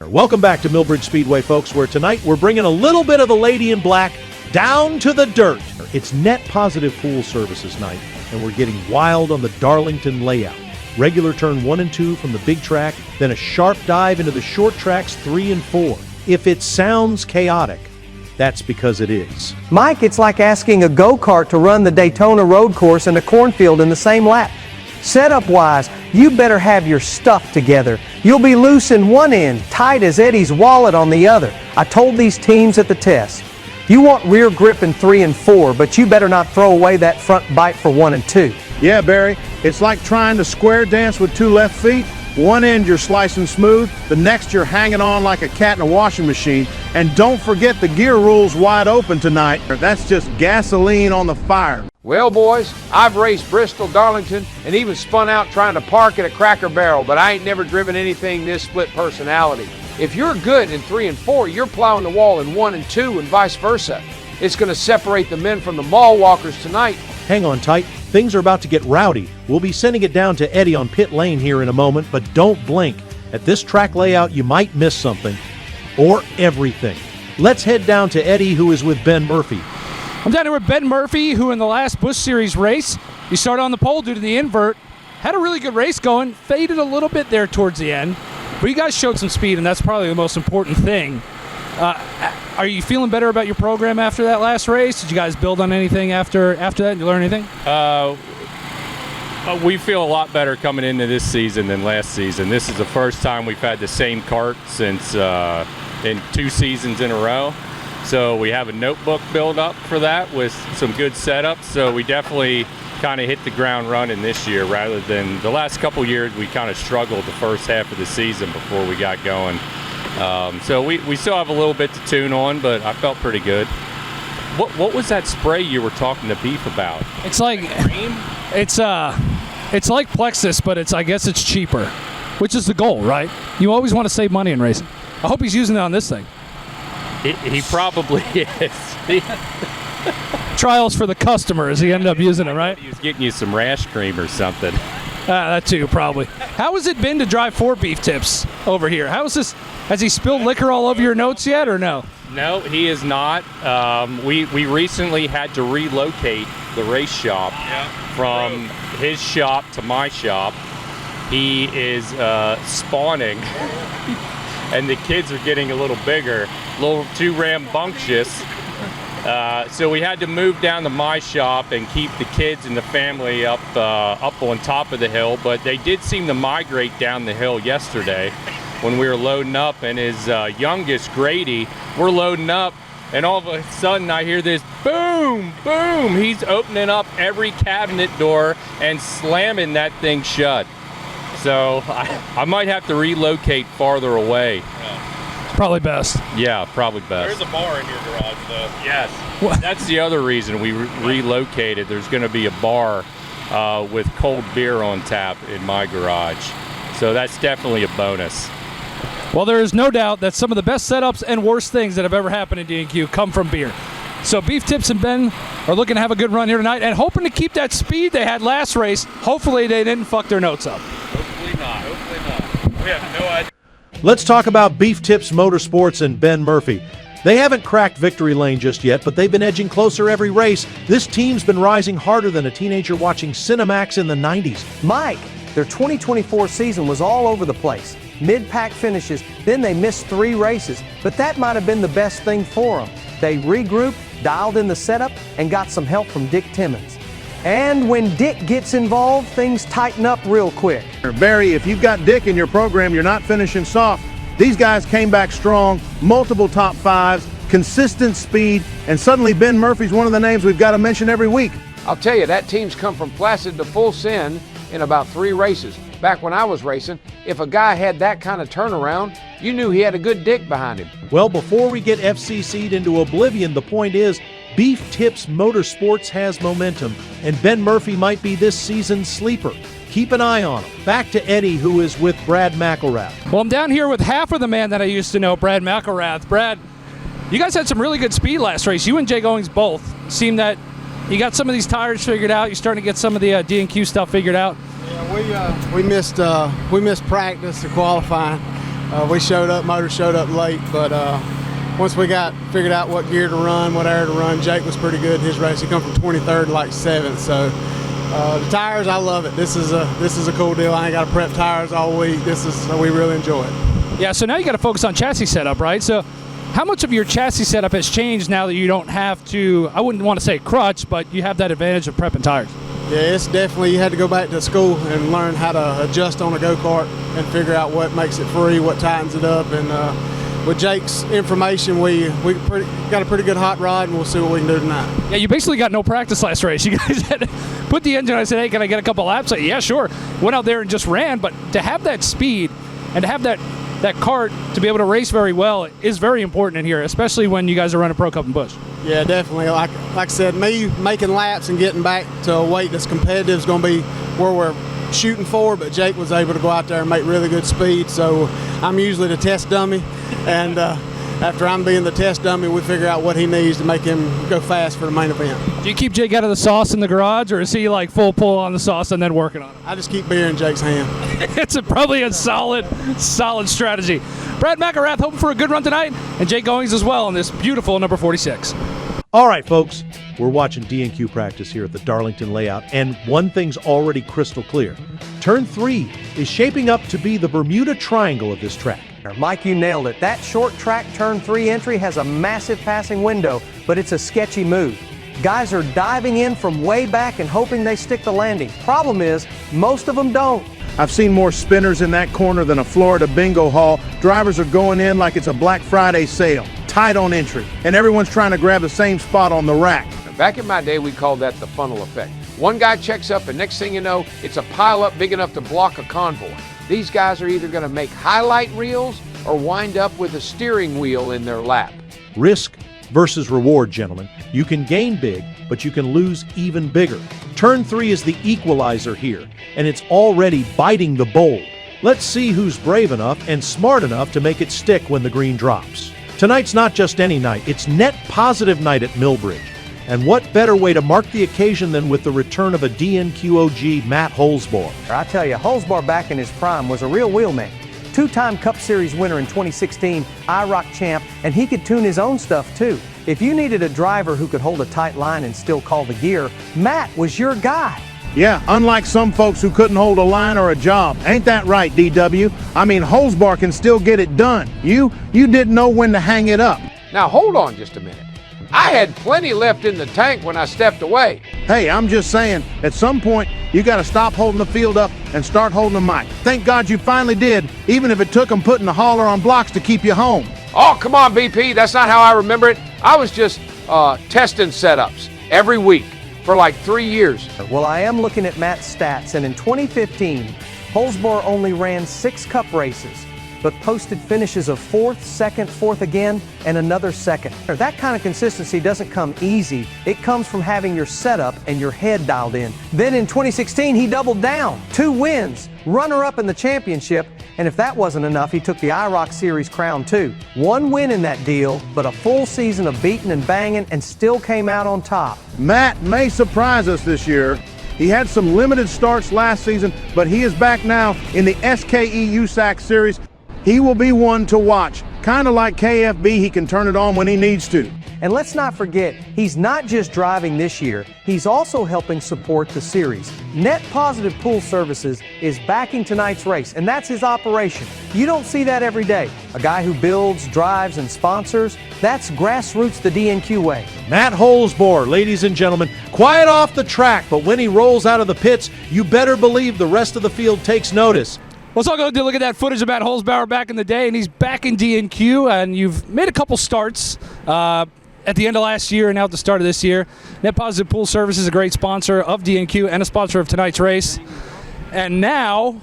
Welcome back to Millbridge Speedway, folks, where tonight we're bringing a little bit of the lady in black down to the dirt. It's net positive pool services night, and we're getting wild on the Darlington Layout. Regular turn 1 and 2 from the big track, then a sharp dive into the short tracks 3 and 4. If it sounds chaotic, that's because it is. Mike, it's like asking a go-kart to run the Daytona road course and a cornfield in the same lap. Setup-wise, you better have your stuff together. You'll be loose in one end, tight as Eddie's wallet on the other. I told these teams at the test. You want rear grip in 3 and 4, but you better not throw away that front bite for 1 and 2. Yeah, Barry, it's like trying to square dance with 2 left feet. One end you're slicing smooth, the next you're hanging on like a cat in a washing machine. And don't forget the gear rule's wide open tonight. That's just gasoline on the fire. Well, boys, I've raced Bristol, Darlington, and even spun out trying to park at a Cracker Barrel, but I ain't never driven anything this split personality. If you're good in 3 and 4, you're plowing the wall in 1 and 2 and vice versa. It's going to separate the men from the mall walkers tonight. Hang on tight. Things are about to get rowdy. We'll be sending it down to Eddie on pit lane here in a moment, but don't blink. At this track layout, you might miss something or everything. Let's head down to Eddie, who is with Ben Murphy. I'm down here with Ben Murphy, who in the last Busch Series race, he started on the pole due to the invert, had a really good race going, faded a little bit there towards the end, but you guys showed some speed, and that's probably the most important thing. Are you feeling better about your program after that last race? Did you guys build on anything after that? Did you learn anything? We feel a lot better coming into this season than last season. This is the first time we've had the same cart since in 2 seasons in a row. So we have a notebook build up for that with some good setups. So we definitely kind of hit the ground running this year rather than the last couple years we kind of struggled the first half of the season before we got going. So we still have a little bit to tune on, but I felt pretty good. What was that spray you were talking to Beef about? It's like it's like Plexus, but I guess it's cheaper, which is the goal, right? You always want to save money in racing. I hope he's using it on this thing. He probably is. Trials for the customers. He ended up using it, right? He was getting you some rash cream or something. That too, probably. How has it been to drive 4 Beef Tips over here? How is this? Has he spilled liquor all over your notes yet, or no? No, he is not. We recently had to relocate the race shop from his shop to my shop. He is spawning, and the kids are getting a little bigger, a little too rambunctious. So we had to move down to my shop and keep the kids and the family up on top of the hill. But they did seem to migrate down the hill yesterday when we were loading up. And his youngest, Grady, we're loading up, and all of a sudden I hear this boom, boom. He's opening up every cabinet door and slamming that thing shut. So I might have to relocate farther away. Probably best. Yeah, probably best. There's a bar in your garage, though. Yes. That's the other reason we relocated. There's going to be a bar with cold beer on tap in my garage. So that's definitely a bonus. Well, there is no doubt that some of the best setups and worst things that have ever happened in D&Q come from beer. So Beef Tips and Ben are looking to have a good run here tonight and hoping to keep that speed they had last race. Hopefully they didn't fuck their notes up. Hopefully not. Hopefully not. We have no idea. Let's talk about Beef Tips Motorsports and Ben Murphy. They haven't cracked victory lane just yet, but they've been edging closer every race. This team's been rising harder than a teenager watching Cinemax in the 90s. Mike, their 2024 season was all over the place. Mid-pack finishes, then they missed 3 races, but that might have been the best thing for them. They regrouped, dialed in the setup, and got some help from Dick Timmons. And when Dick gets involved, things tighten up real quick. Barry, if you've got Dick in your program, you're not finishing soft. These guys came back strong, multiple top 5s, consistent speed, and suddenly Ben Murphy's one of the names we've got to mention every week. I'll tell you, that team's come from placid to full send in about 3 races. Back when I was racing, if a guy had that kind of turnaround, you knew he had a good dick behind him. Well, before we get FCC'd into oblivion, the point is, Beef Tips Motorsports has momentum, and Ben Murphy might be this season's sleeper. Keep an eye on him. Back to Eddie, who is with Brad McElrath. Well, I'm down here with half of the man that I used to know, Brad McElrath. Brad, you guys had some really good speed last race. You and Jay Goings both seem that you got some of these tires figured out. You're starting to get some of the D&Q stuff figured out. Yeah, we missed practice to qualifying, We showed up, motor showed up late, but once we got figured out what gear to run, what air to run, Jake was pretty good in his race. He come from 23rd to like 7th. So the tires, I love it. This is a cool deal. I ain't got to prep tires all week. We really enjoy it. Yeah, so now you got to focus on chassis setup, right? So how much of your chassis setup has changed now that you don't have to, I wouldn't want to say crutch, but you have that advantage of prepping tires? Yeah, it's definitely, you had to go back to school and learn how to adjust on a go-kart and figure out what makes it free, what tightens it up. And with Jake's information, we got a pretty good hot rod, and we'll see what we can do tonight. Yeah, you basically got no practice last race. You guys had to put the engine on. I said, hey, can I get a couple laps? Like, yeah, sure. Went out there and just ran. But to have that speed and to have that kart to be able to race very well is very important in here, especially when you guys are running Pro Cup and Busch. Yeah, definitely. Like I said, me making laps and getting back to a weight that's competitive is going to be where we're shooting for, but Jake was able to go out there and make really good speed, so I'm usually the test dummy, and after I'm being the test dummy, we figure out what he needs to make him go fast for the main event. Do you keep Jake out of the sauce in the garage, or is he like full pull on the sauce and then working on it? I just keep beer in Jake's hand. It's probably a solid strategy. Brad McElrath hoping for a good run tonight, and Jake Goings as well in this beautiful number 46. All right, folks, we're watching D&Q practice here at the Darlington Layout, and one thing's already crystal clear. Turn 3 is shaping up to be the Bermuda Triangle of this track. Mike, you nailed it. That short track turn 3 entry has a massive passing window, but it's a sketchy move. Guys are diving in from way back and hoping they stick the landing. Problem is, most of them don't. I've seen more spinners in that corner than a Florida bingo hall. Drivers are going in like it's a Black Friday sale, tight on entry, and everyone's trying to grab the same spot on the rack. Back in my day, we called that the funnel effect. One guy checks up, and next thing you know, it's a pile up big enough to block a convoy. These guys are either going to make highlight reels or wind up with a steering wheel in their lap. Risk versus reward, gentlemen. You can gain big, but you can lose even bigger. Turn 3 is the equalizer here, and it's already biting the bold. Let's see who's brave enough and smart enough to make it stick when the green drops. Tonight's not just any night, it's net positive night at Millbridge. And what better way to mark the occasion than with the return of a D&Q OG, Matt Holzbauer. I tell you, Holzbauer back in his prime was a real wheelman. Two-time Cup Series winner in 2016, IROC champ, and he could tune his own stuff too. If you needed a driver who could hold a tight line and still call the gear, Matt was your guy. Yeah, unlike some folks who couldn't hold a line or a job. Ain't that right, DW? I mean, Holzbauer can still get it done. You didn't know when to hang it up. Now hold on just a minute. I had plenty left in the tank when I stepped away. Hey, I'm just saying, at some point, you got to stop holding the field up and start holding the mic. Thank God you finally did, even if it took them putting the hauler on blocks to keep you home. Oh, come on, BP. That's not how I remember it. I was just testing setups every week for like 3 years. Well, I am looking at Matt's stats, and in 2015, Holzbauer only ran 6 Cup races, but posted finishes of 4th, 2nd, 4th again, and another 2nd. That kind of consistency doesn't come easy. It comes from having your setup and your head dialed in. Then in 2016, he doubled down. 2 wins, runner-up in the championship, and if that wasn't enough, he took the IROC Series crown too. 1 win in that deal, but a full season of beating and banging, and still came out on top. Matt may surprise us this year. He had some limited starts last season, but he is back now in the SKE USAC Series. He will be one to watch. Kind of like KFB, he can turn it on when he needs to. And let's not forget, he's not just driving this year, he's also helping support the series. Net Positive Pool Services is backing tonight's race, and that's his operation. You don't see that every day. A guy who builds, drives, and sponsors, that's grassroots the D&Q way. Matt Holzbauer, ladies and gentlemen, quiet off the track, but when he rolls out of the pits, you better believe the rest of the field takes notice. Let's all go look at that footage of Matt Holzbauer back in the day, and he's back in D&Q, and you've made a couple starts at the end of last year and now at the start of this year. Net Positive Pool Service is a great sponsor of D&Q and a sponsor of tonight's race. And now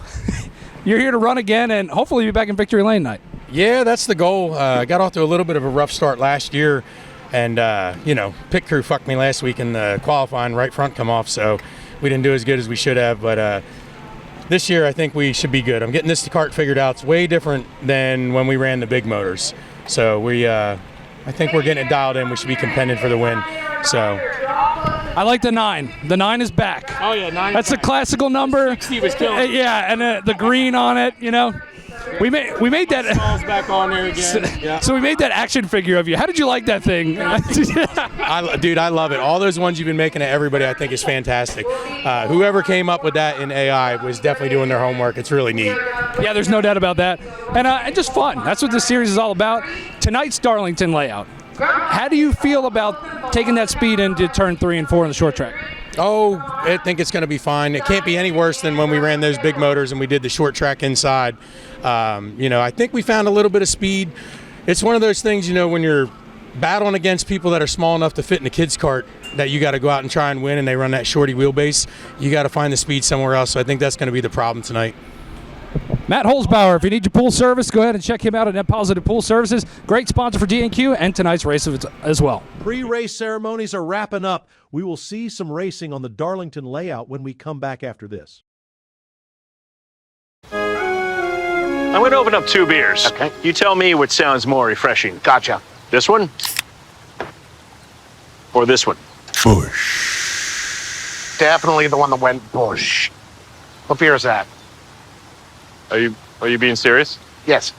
you're here to run again and hopefully be back in victory lane tonight. Yeah, that's the goal. Got off to a little bit of a rough start last year, and pit crew fucked me last week in the qualifying. Right front come off, so we didn't do as good as we should have, but this year I think we should be good. I'm getting this kart figured out. It's way different than when we ran the big motors, so I think we're getting it dialed in. We should be contending for the win. So I like the 9. The 9 is back. Oh yeah, 9. That's a classical number. 60 was killing. Yeah, and the green on it, you know. We made that. Smalls back on there again. Yeah. So we made that action figure of you. How did you like that thing? Dude, I love it. All those ones you've been making of everybody, I think, is fantastic. Whoever came up with that in AI was definitely doing their homework. It's really neat. Yeah, there's no doubt about that. And just fun. That's what this series is all about. Tonight's Darlington Layout. How do you feel about taking that speed into turn 3 and 4 in the short track? Oh, I think it's going to be fine. It can't be any worse than when we ran those big motors and we did the short track inside. I think we found a little bit of speed. It's one of those things, when you're battling against people that are small enough to fit in a kid's cart that you got to go out and try and win, and they run that shorty wheelbase, you got to find the speed somewhere else. So I think that's going to be the problem tonight. Matt Holzbauer, if you need your pool service, go ahead and check him out at Net Positive Pool Services. Great sponsor for D&Q and tonight's race as well. Pre-race ceremonies are wrapping up. We will see some racing on the Darlington Layout when we come back after this. I'm going to open up 2 beers. Okay. You tell me which sounds more refreshing. Gotcha. This one? Or this one? Bush. Definitely the one that went bush. What beer is that? Are you being serious? Yes.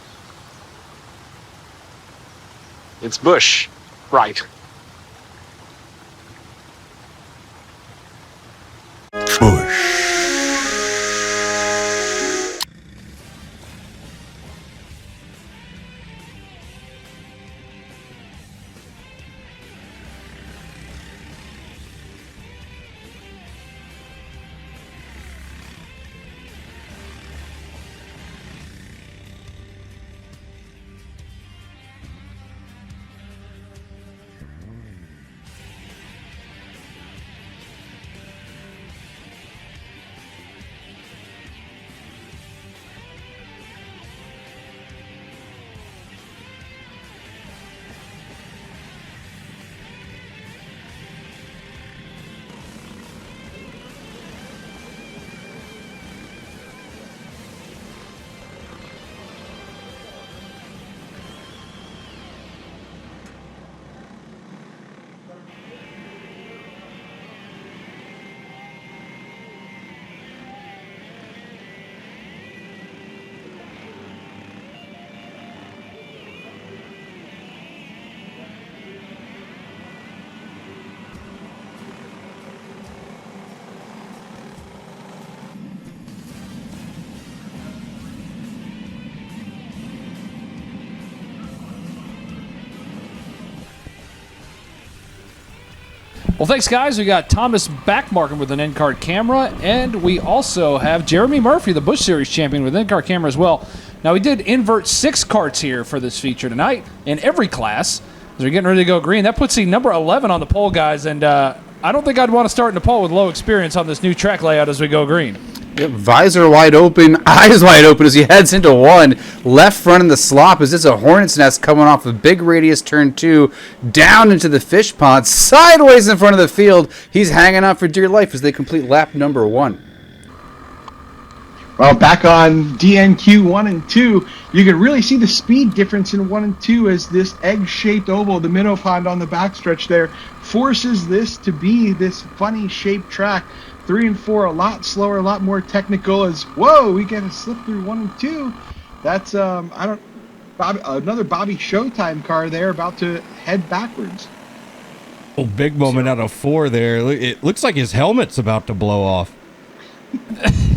It's Bush. Right. Well, thanks, guys. We got Thomas Backmarkin with an end-card camera, and we also have Jeremy Murphy, the Busch Series champion, with an end-card camera as well. Now, we did invert 6 carts here for this feature tonight in every class. As we're getting ready to go green. That puts the number 11 on the pole, guys, and I don't think I'd want to start in the pole with low experience on this new track layout as we go green. Yep, visor wide open, eyes wide open as he heads into 1. Left front in the slop as it's a hornet's nest coming off of big radius turn 2, down into the fish pond, sideways in front of the field. He's hanging out for dear life as they complete lap number 1. Well, back on DNQ 1 and 2, you can really see the speed difference in 1 and 2 as this egg-shaped oval, the minnow pond on the backstretch there, forces this to be this funny shaped track. 3 and 4 a lot slower, a lot more technical. As whoa, we get a slip through 1 and 2. That's another Bobby Showtime car there about to head backwards. Oh, big moment out of 4 there. It looks like his helmet's about to blow off.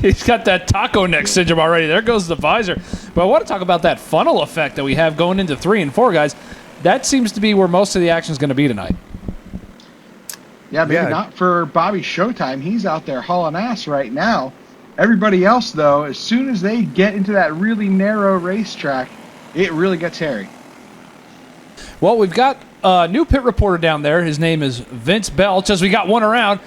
He's got that taco neck syndrome already. There goes the visor. But I want to talk about that funnel effect that we have going into 3 and 4, guys. That seems to be where most of the action is going to be tonight. Yeah, maybe not for Bobby Showtime. He's out there hauling ass right now. Everybody else, though, as soon as they get into that really narrow racetrack, it really gets hairy. Well, we've got a new pit reporter down there. His name is Vince Belch, as we got one around.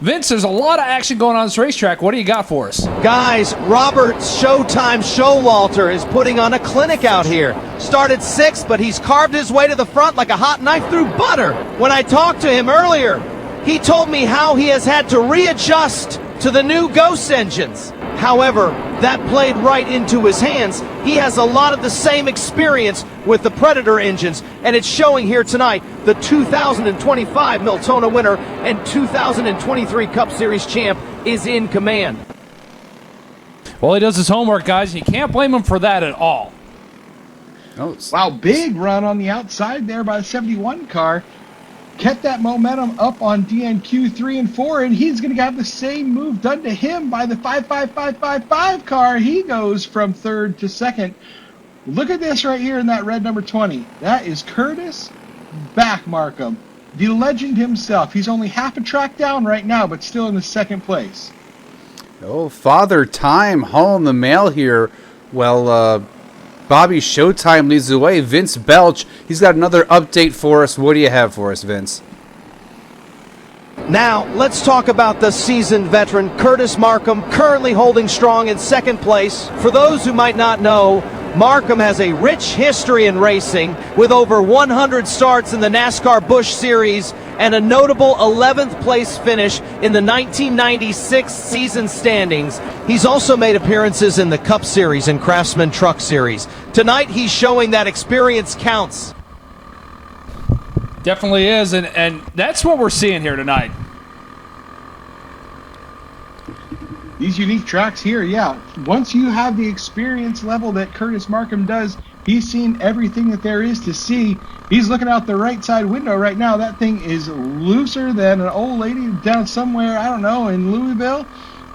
Vince, there's a lot of action going on this racetrack. What do you got for us? Guys, Robert Showtime Showalter is putting on a clinic out here. Started 6th, but he's carved his way to the front like a hot knife through butter. When I talked to him earlier, he told me how he has had to readjust to the new Ghost engines. However, that played right into his hands. He has a lot of the same experience with the Predator engines, and it's showing here tonight. The 2025 Miltona winner and 2023 Cup Series champ is in command. Well, he does his homework, guys. You can't blame him for that at all. Wow, big run on the outside there by the 71 car. Kept that momentum up on DNQ 3 and 4, and he's going to have the same move done to him by the 55555 car. He goes from third to second. Look at this right here in that red number 20. That is Curtis Back Markham, the legend himself. He's only half a track down right now, but still in the second place. Oh, Father Time hauling the mail here. Well, Bobby Showtime leads the way. Vince Belch, he's got another update for us. What do you have for us, Vince? Now, let's talk about the seasoned veteran Curtis Markham, currently holding strong in second place. For those who might not know, Markham has a rich history in racing with over 100 starts in the NASCAR Busch Series and a notable 11th place finish in the 1996 season standings. He's also made appearances in the Cup Series and Craftsman Truck Series. Tonight, he's showing that experience counts. Definitely is, and that's what we're seeing here tonight. These unique tracks here, yeah. Once you have the experience level that Curtis Markham does, he's seen everything that there is to see. He's looking out the right side window right now. That thing is looser than an old lady down somewhere, I don't know, in Louisville.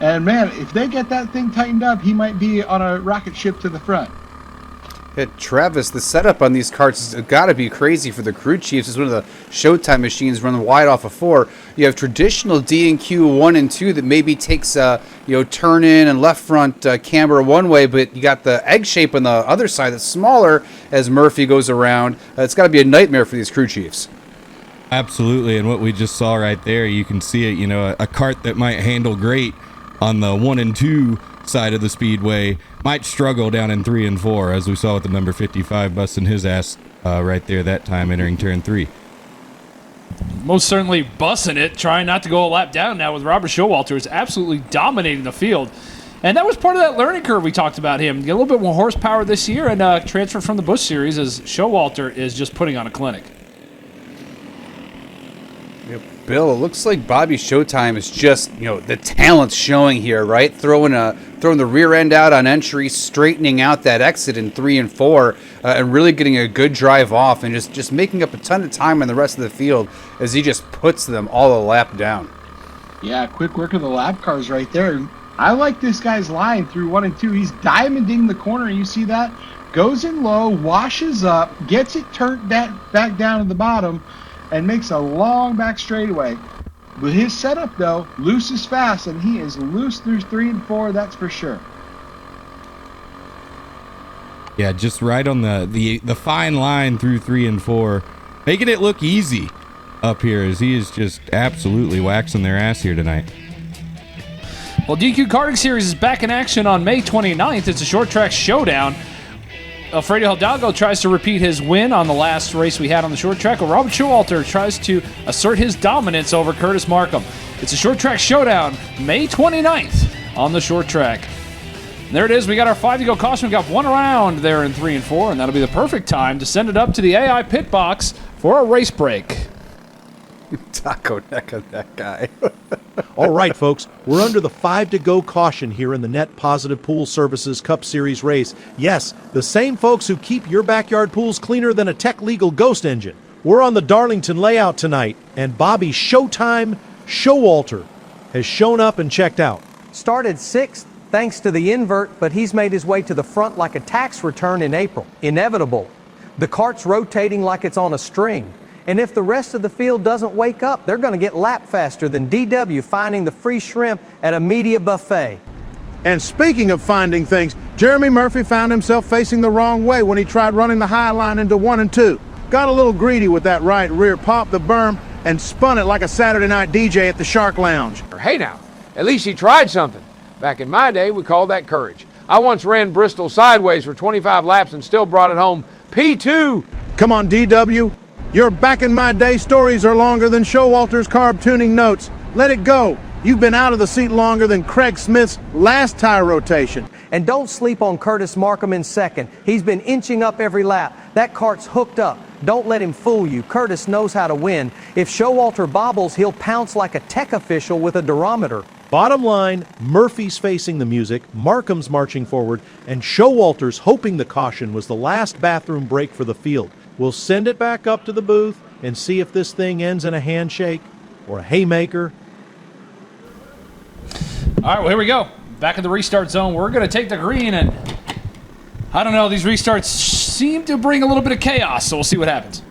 And man, if they get that thing tightened up, he might be on a rocket ship to the front. Yeah, Travis, the setup on these carts has got to be crazy for the crew chiefs. It's one of the Showtime machines running wide off of 4. You have traditional D&Q 1 and 2 that maybe takes turn in and left front camber one way, but you got the egg shape on the other side that's smaller as Murphy goes around. It's got to be a nightmare for these crew chiefs. Absolutely, and what we just saw right there, you can see it. A cart that might handle great on the 1 and 2 side of the speedway might struggle down in 3 and 4, as we saw with the number 55 busting his ass right there that time entering turn 3. Most certainly busting it, trying not to go a lap down now with Robert Showalter, who's absolutely dominating the field. And that was part of that learning curve we talked about him. Get a little bit more horsepower this year and transfer from the Busch Series as Showalter is just putting on a clinic. Bill, it looks like Bobby Showtime is just, the talent's showing here, right? Throwing the rear end out on entry, straightening out that exit in 3 and 4, and really getting a good drive off and just making up a ton of time in the rest of the field as he just puts them all a lap down. Yeah, quick work of the lap cars right there. I like this guy's line through 1 and 2. He's diamonding the corner. You see that? Goes in low, washes up, gets it turned back down to the bottom, and makes a long back straightaway. But his setup, though, loose is fast, and he is loose through 3 and 4, that's for sure. Yeah, just right on the fine line through 3 and 4, making it look easy up here as he is just absolutely waxing their ass here tonight. Well, DQ Karting Series is back in action on May 29th. It's a short track showdown. Alfredo Hidalgo tries to repeat his win on the last race we had on the short track, while Robert Showalter tries to assert his dominance over Curtis Markham. It's a short track showdown, May 29th on the short track. And there it is. We got our 5 to go caution. We got one round there in 3 and 4, and that'll be the perfect time to send it up to the AI pit box for a race break. Taco neck of that guy. All right, folks, we're under the 5 to go caution here in the Net Positive Pool Services Cup Series race. Yes, the same folks who keep your backyard pools cleaner than a tech-legal ghost engine. We're on the Darlington Layout tonight, and Bobby Showtime Showalter has shown up and checked out. Started 6th thanks to the invert, but he's made his way to the front like a tax return in April. Inevitable. The cart's rotating like it's on a string. And if the rest of the field doesn't wake up, they're going to get lapped faster than DW finding the free shrimp at a media buffet. And speaking of finding things, Jeremy Murphy found himself facing the wrong way when he tried running the high line into 1 and 2. Got a little greedy with that right rear, popped the berm, and spun it like a Saturday night DJ at the Shark Lounge. Hey now, at least he tried something. Back in my day, we called that courage. I once ran Bristol sideways for 25 laps and still brought it home P2. Come on, DW. Your back in my day stories are longer than Showalter's carb tuning notes. Let it go. You've been out of the seat longer than Craig Smith's last tire rotation. And don't sleep on Curtis Markham in second. He's been inching up every lap. That cart's hooked up. Don't let him fool you. Curtis knows how to win. If Showalter bobbles, he'll pounce like a tech official with a durometer. Bottom line, Murphy's facing the music, Markham's marching forward, and Showalter's hoping the caution was the last bathroom break for the field. We'll send it back up to the booth and see if this thing ends in a handshake or a haymaker. All right, well, here we go. Back in the restart zone. We're going to take the green, and I don't know, these restarts seem to bring a little bit of chaos, so we'll see what happens.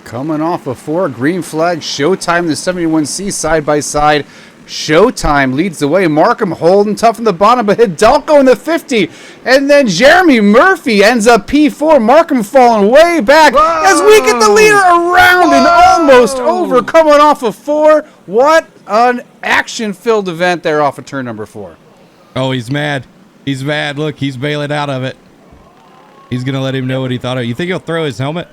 Coming off a 4, green flag, Showtime, the 71C side by side. Showtime leads the way. Markham holding tough in the bottom, but Hidalgo in the 50. And then Jeremy Murphy ends up P4. Markham falling way back as we get the leader around and almost over. Coming off of 4. What an action-filled event there off of turn number 4. Oh, he's mad. He's mad. Look, he's bailing out of it. He's going to let him know what he thought of it. You think he'll throw his helmet?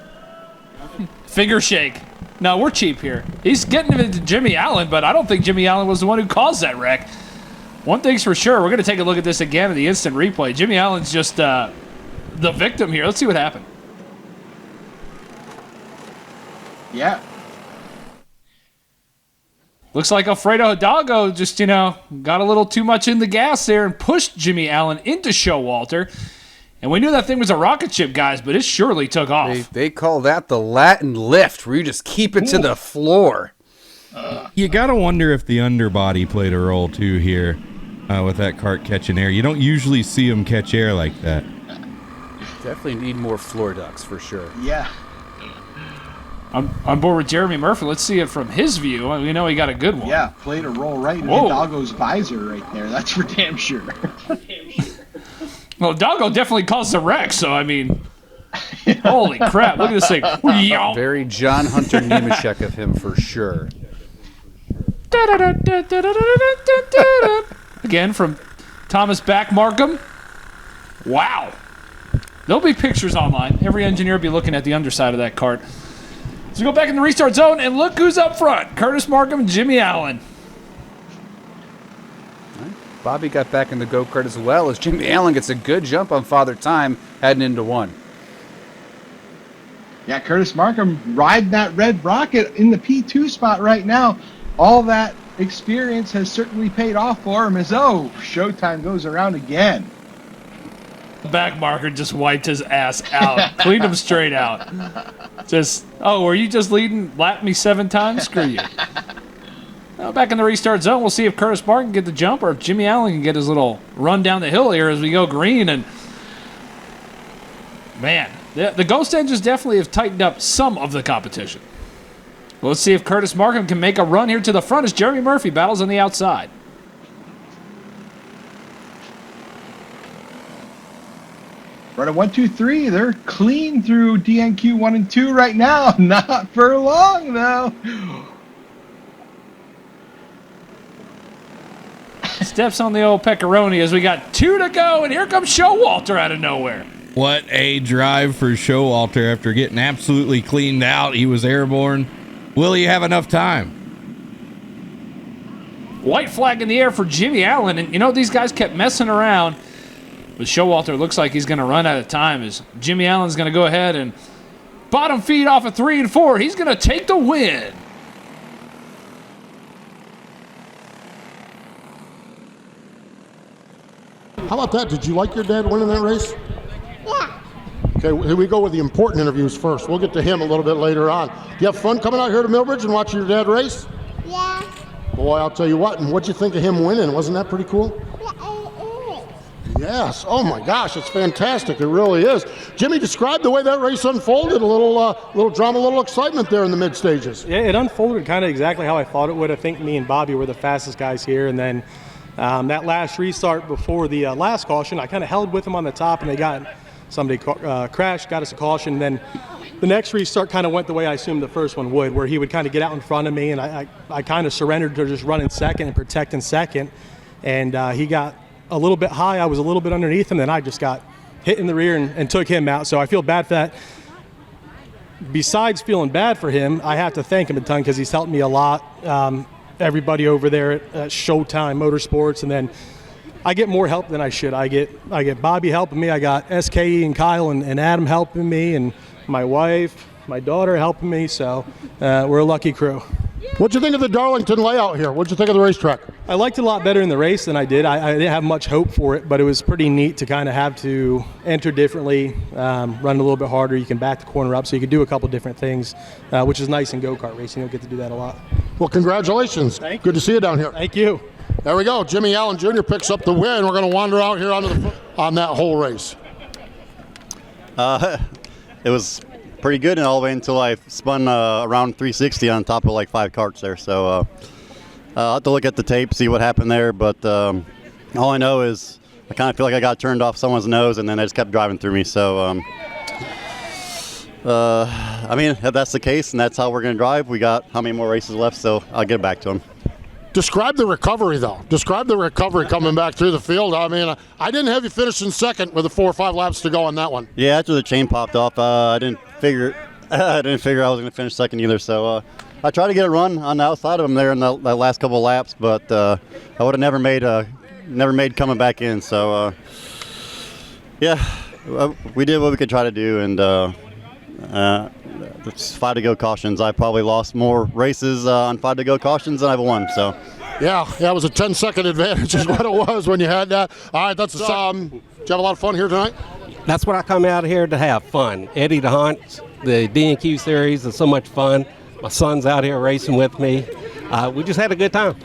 Finger shake. No, we're cheap here. He's getting it into Jimmy Allen, but I don't think Jimmy Allen was the one who caused that wreck. One thing's for sure, we're going to take a look at this again in the instant replay. Jimmy Allen's just the victim here. Let's see what happened. Yeah. Looks like Alfredo Hidalgo just, got a little too much in the gas there and pushed Jimmy Allen into Showalter. And we knew that thing was a rocket ship, guys, but it surely took off. They call that the Latin lift, where you just keep it to the floor. You got to wonder if the underbody played a role, too, here with that cart catching air. You don't usually see them catch air like that. Definitely need more floor ducts, for sure. Yeah. I'm on board with Jeremy Murphy. Let's see it from his view. We know he got a good one. Yeah, played a role right in Hidalgo's visor right there. That's for damn sure. Well, Hidalgo definitely caused the wreck, so, holy crap. Look at this thing. Very John Hunter Nemechek of him, for sure. Again, from Thomas Back Markham. Wow. There'll be pictures online. Every engineer will be looking at the underside of that cart. So we go back in the restart zone, and look who's up front. Curtis Markham and Jimmy Allen. Bobby got back in the go-kart as well as Jimmy Allen gets a good jump on Father Time heading into 1. Yeah, Curtis Markham riding that red rocket in the P2 spot right now. All that experience has certainly paid off for him as, Showtime goes around again. Back marker just wiped his ass out. Cleaned him straight out. Were you just leading? Lap me 7 times? Screw you. Now back in the restart zone, we'll see if Curtis Martin can get the jump or if Jimmy Allen can get his little run down the hill here as we go green. And man, the Ghost engines definitely have tightened up some of the competition. Well, let's see if Curtis Markham can make a run here to the front as Jeremy Murphy battles on the outside. Right at 1, 2, 3, they're clean through DNQ 1 and 2 right now. Not for long, though. Steps on the old pepperoni as we got 2 to go, and here comes Showalter out of nowhere. What a drive for Showalter after getting absolutely cleaned out. He was airborne. Will he have enough time? White flag in the air for Jimmy Allen, and these guys kept messing around. But Showalter looks like he's going to run out of time as Jimmy Allen's going to go ahead and bottom feed off of 3 and 4. He's going to take the win. How about that? Did you like your dad winning that race? Yeah. Okay, here we go with the important interviews first. We'll get to him a little bit later on. Do you have fun coming out here to Millbridge and watching your dad race? Yeah. Boy, I'll tell you what, and what'd you think of him winning? Wasn't that pretty cool? Yes. Oh my gosh, it's fantastic. It really is. Jimmy, describe the way that race unfolded. A little drama, a little excitement there in the mid stages. Yeah, it unfolded kind of exactly how I thought it would. I think me and Bobby were the fastest guys here, and then that last restart before the last caution, I kind of held with them on the top, and somebody crashed, got us a caution. And then the next restart kind of went the way I assumed the first one would, where he would kind of get out in front of me, and I kind of surrendered to just running second and protecting second, and he got a little bit high. I was a little bit underneath him, then I just got hit in the rear and took him out. So I feel bad for that. Besides feeling bad for him, I have to thank him a ton because he's helped me a lot. Everybody over there at Showtime Motorsports, and then I get more help than I should. I get Bobby helping me. I got SKE and Kyle and Adam helping me, and my wife, my daughter helping me. So we're a lucky crew. What'd you think of the Darlington layout here? What'd you think of the racetrack? I liked it a lot better in the race than I did. I didn't have much hope for it, but it was pretty neat to kind of have to enter differently, run a little bit harder. You can back the corner up, so you can do a couple different things, which is nice in go-kart racing. You'll get to do that a lot. Well, congratulations. Good to see you down here. Thank you. There we go. Jimmy Allen Jr. picks up the win. We're going to wander out here on that whole race. It was pretty good all the way until I spun around 360 on top of like 5 carts there. So I'll have to look at the tape, see what happened there. But all I know is I kind of feel like I got turned off someone's nose, and then they just kept driving through me. So, I mean, if that's the case and that's how we're going to drive, we got how many more races left, so I'll get back to them. Describe the recovery, though. Describe the recovery coming back through the field. I mean, I didn't have you finishing second with the 4 or 5 laps to go on that one. Yeah, after the chain popped off, I didn't figure I was going to finish second either. So I tried to get a run on the outside of him there in the last couple of laps, but I would have never made coming back in. So yeah, we did what we could try to do, and it's 5 to go cautions. I probably lost more races on 5 to go cautions than I've won. So yeah, it was a 10-second advantage is what it was when you had that. All right, that's a did you have a lot of fun here tonight? That's what I come out here to have, fun. Eddie the Hunt, the D&Q series is so much fun. My son's out here racing with me. We just had a good time.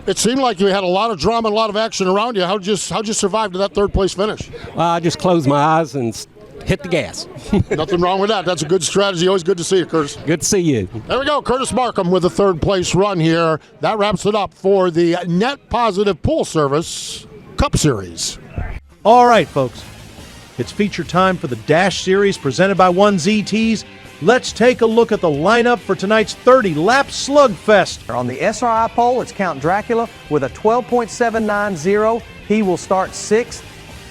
It seemed like you had a lot of drama and a lot of action around you. How'd you survive to that 3rd place finish? I just closed my eyes and hit the gas. Nothing wrong with that. That's a good strategy. Always good to see you, Curtis. Good to see you. There we go. Curtis Markham with a 3rd place run here. That wraps it up for the Net Positive Pool Service Cup Series. All right, folks. It's feature time for the Dash Series presented by 1ZTs. Let's take a look at the lineup for tonight's 30-lap slugfest. On the SRI pole, it's Count Dracula with a 12.790. He will start 6th.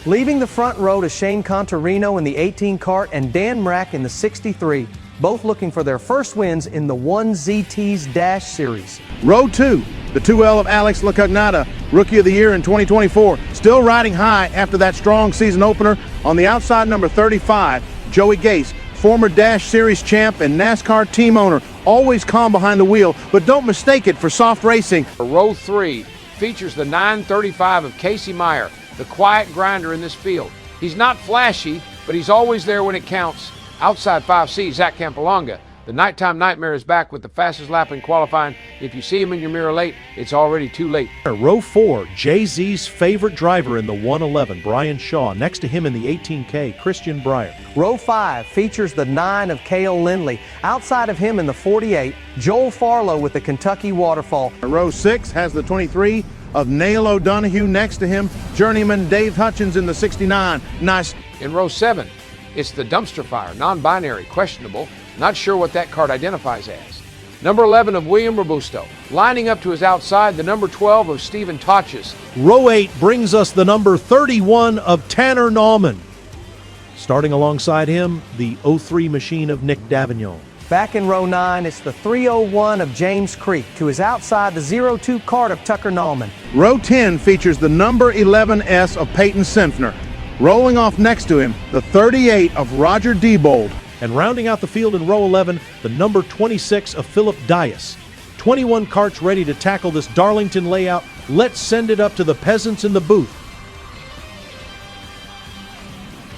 Leaving the front row to Shane Contarino in the 18 kart and Dan Mrack in the 63, both looking for their first wins in the 1ZT's Dash Series. Row 2, the 2L of Alex LaCagnata, Rookie of the Year in 2024. Still riding high after that strong season opener. On the outside, number 35, Joey Gase, former Dash Series champ and NASCAR team owner. Always calm behind the wheel, but don't mistake it for soft racing. Row 3 features the 935 of Casey Meyer, the quiet grinder in this field. He's not flashy, but he's always there when it counts. Outside 5C, Zach Campolonga. The Nighttime Nightmare is back with the fastest lap in qualifying. If you see him in your mirror late, it's already too late. Row 4, Jay-Z's favorite driver in the 111, Brian Shaw. Next to him in the 18K, Christian Breyer. Row 5 features the 9 of Cale Lindley. Outside of him in the 48, Joel Farlow with the Kentucky Waterfall. Row 6 has the 23 of Nail O'Donoghue. Next to him, journeyman Dave Hutchins in the 69. Nice. In row 7, it's the dumpster fire, non-binary, questionable. Not sure what that card identifies as. Number 11 of William Robusto. Lining up to his outside, the number 12 of Stephen Totches. Row 8 brings us the number 31 of Tanner Nauman. Starting alongside him, the 03 machine of Nick Davignon. Back in row 9, it's the 301 of James Creek. To his outside, the 02 kart of Tucker Nauman. Row 10 features the number 11S of Peyton Simpner. Rolling off next to him, the 38 of Roger Diebold. And rounding out the field in row 11, the number 26 of Philip Dias. 21 carts ready to tackle this Darlington layout. Let's send it up to the peasants in the booth.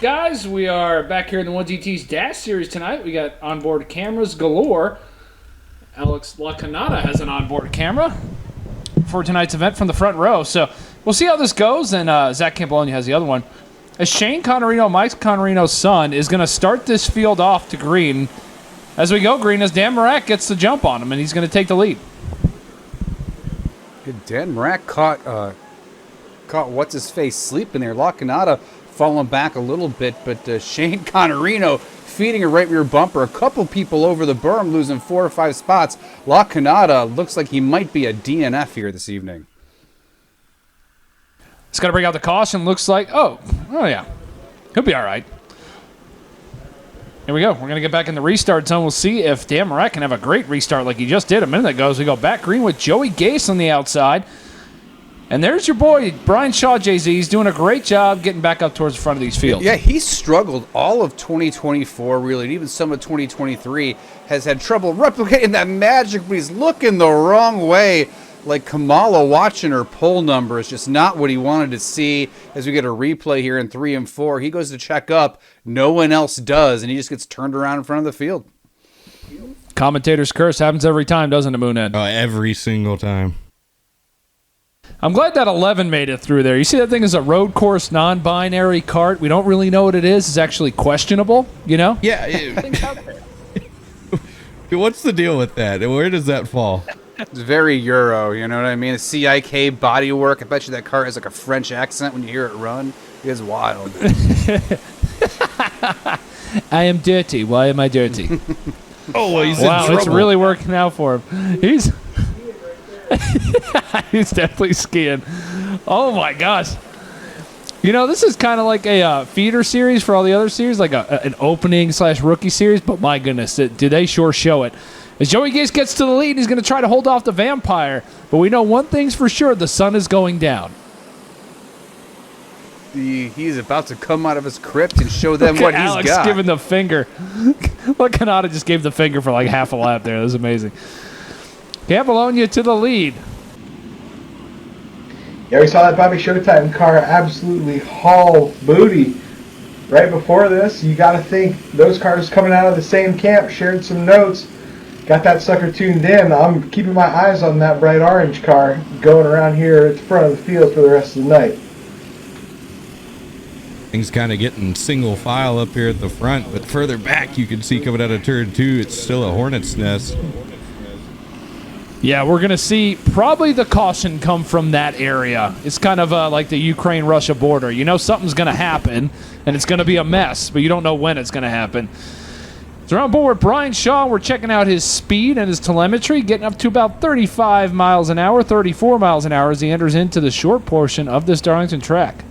Guys, we are back here in the 1ZT's Dash Series tonight. We got onboard cameras galore. Alex LaCagnata has an onboard camera for tonight's event from the front row. So we'll see how this goes, and Zach Campoloni has the other one. As Shane Contarino, Mike Contarino's son, is going to start this field off to green. As we go green, as Dan Mrack gets the jump on him, and he's going to take the lead. Good. Dan Mrack caught what's-his-face sleeping there. LaCagnata falling back a little bit, but Shane Contarino feeding a right rear bumper. A couple people over the berm losing 4 or 5 spots. LaCagnata looks like he might be a DNF here this evening. He's got to bring out the caution. Looks like, oh yeah, he'll be all right. Here we go. We're going to get back in the restart zone. We'll see if Dan Mrack can have a great restart like he just did a minute ago. As we go back green with Joey Gase on the outside. And there's your boy, Brian Shaw, JZ. He's doing a great job getting back up towards the front of these fields. Yeah, he struggled all of 2024, really, and even some of 2023 has had trouble replicating that magic, but he's looking the wrong way. Like Kamala watching her poll numbers, just not what he wanted to see. As we get a replay here in 3 and 4, he goes to check up. No one else does, and he just gets turned around in front of the field. Commentator's curse happens every time, doesn't it, Moonhead? Every single time. I'm glad that 11 made it through there. You see that thing is a road course non-binary cart. We don't really know what it is. It's actually questionable, you know? Yeah. What's the deal with that? Where does that fall? It's very Euro, you know what I mean? The CIK bodywork. I bet you that car has like a French accent when you hear it run. It is wild. I am dirty. Why am I dirty? Oh, he's wow, in trouble. It's really working out for him. He's he's definitely skiing. Oh my gosh. You know, this is kind of like a feeder series for all the other series, like an opening/rookie series, but my goodness, do they sure show it. As Joey Gase gets to the lead, he's going to try to hold off the Vampire, but we know one thing's for sure, the sun is going down. He's about to come out of his crypt and show them what Alex he's got. Giving the finger. Look, Kanata just gave the finger for like half a lap there. That was amazing. Capolonia to the lead. Yeah, we saw that Bobby Showtime car absolutely haul booty. Right before this, you got to think those cars coming out of the same camp shared some notes. Got that sucker tuned in. I'm keeping my eyes on that bright orange car going around here at the front of the field for the rest of the night. Things kind of getting single file up here at the front, but further back you can see coming out of turn 2, it's still a hornet's nest. Yeah, we're going to see probably the caution come from that area. It's kind of like the Ukraine-Russia border. You know something's going to happen, and it's going to be a mess, but you don't know when it's going to happen. So we're on board with Brian Shaw. We're checking out his speed and his telemetry, getting up to about 35 miles an hour, 34 miles an hour as he enters into the short portion of this Darlington track.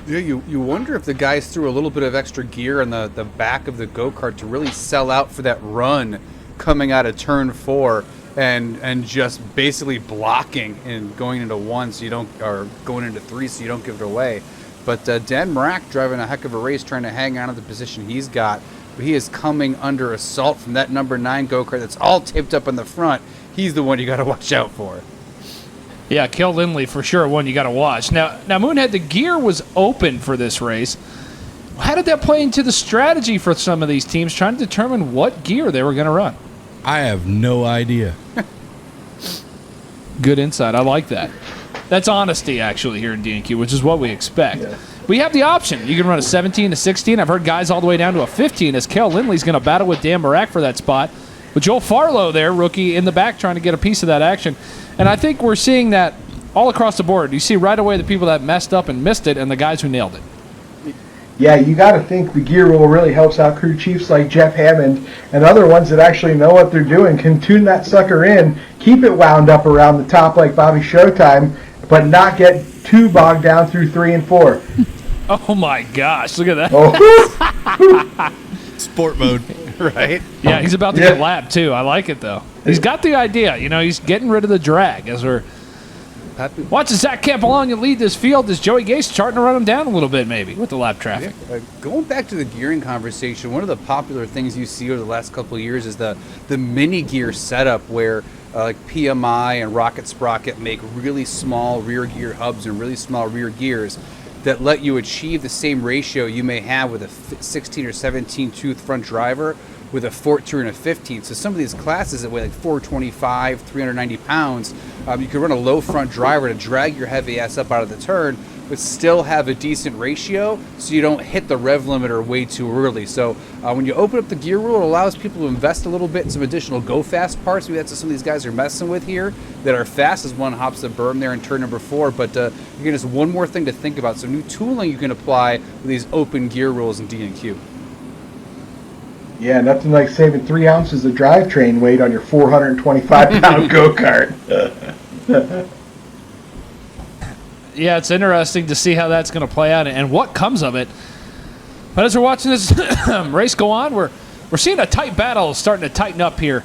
Yeah, you wonder if the guys threw a little bit of extra gear on the back of the go-kart to really sell out for that run coming out of turn 4 and just basically blocking and going into 1 so you don't, or going into 3 so you don't give it away. But Dan Mrak driving a heck of a race trying to hang on to the position he's got. But he is coming under assault from that number 9 go-kart that's all taped up in the front. He's the one you got to watch out for. Yeah, Kel Lindley for sure, one you got to watch. Now, Moonhead, the gear was open for this race. How did that play into the strategy for some of these teams trying to determine what gear they were going to run? I have no idea. Good insight. I like that. That's honesty, actually, here in DNQ, which is what we expect. Yeah. We have the option. You can run a 17 to 16. I've heard guys all the way down to a 15 as Kel Lindley's going to battle with Dan Barak for that spot. With Joel Farlow there, rookie, in the back trying to get a piece of that action. And I think we're seeing that all across the board. You see right away the people that messed up and missed it and the guys who nailed it. Yeah, you got to think the gear rule really helps out crew chiefs like Jeff Hammond and other ones that actually know what they're doing, can tune that sucker in, keep it wound up around the top like Bobby Showtime, but not get too bogged down through 3 and 4. Oh my gosh, look at that. Oh. Sport mode. Right? Yeah, he's about to get lapped too. I like it though. He's got the idea. You know, he's getting rid of the drag as we're watching Zach Campologna lead this field as Joey Gase starting to run him down a little bit maybe with the lap traffic. Yeah. Going back to the gearing conversation, one of the popular things you see over the last couple of years is the mini gear setup where like PMI and Rocket Sprocket make really small rear gear hubs and really small rear gears that let you achieve the same ratio you may have with a 16 or 17 tooth front driver with a 14 and a 15. So some of these classes that weigh like 425, 390 pounds, you could run a low front driver to drag your heavy ass up out of the turn, but still have a decent ratio so you don't hit the rev limiter way too early. So when you open up the gear rule, it allows people to invest a little bit in some additional go fast parts. Maybe that's what some of these guys are messing with here that are fast as one hops the berm there in turn number 4. But again, just one more thing to think about. So new tooling you can apply with these open gear rules in D&Q. Yeah, nothing like saving 3 ounces of drivetrain weight on your 425-pound go-kart. Yeah, it's interesting to see how that's going to play out and what comes of it. But as we're watching this race go on, we're seeing a tight battle starting to tighten up here.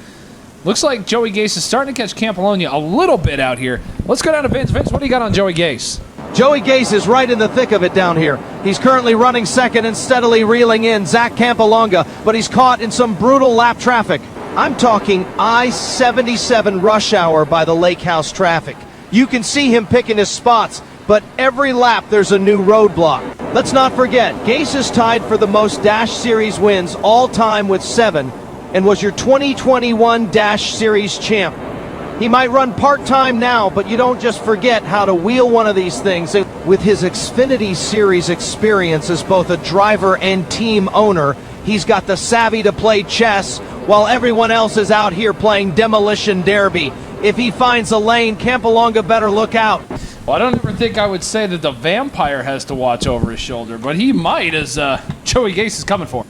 Looks like Joey Gase is starting to catch Campolonia a little bit out here. Let's go down to Vince. Vince, what do you got on Joey Gase? Joey Gase is right in the thick of it down here. He's currently running second and steadily reeling in Zach Campolonga, but he's caught in some brutal lap traffic. I'm talking I-77 rush hour by the lake house traffic. You can see him picking his spots, but every lap there's a new roadblock. Let's not forget, Gase is tied for the most Dash Series wins all time with 7, and was your 2021 Dash Series champ. He might run part-time now, but you don't just forget how to wheel one of these things. With his Xfinity Series experience as both a driver and team owner, he's got the savvy to play chess while everyone else is out here playing Demolition Derby. If he finds a lane, Campolonga better look out. Well, I don't ever think I would say that the vampire has to watch over his shoulder, but he might as Joey Gase is coming for him.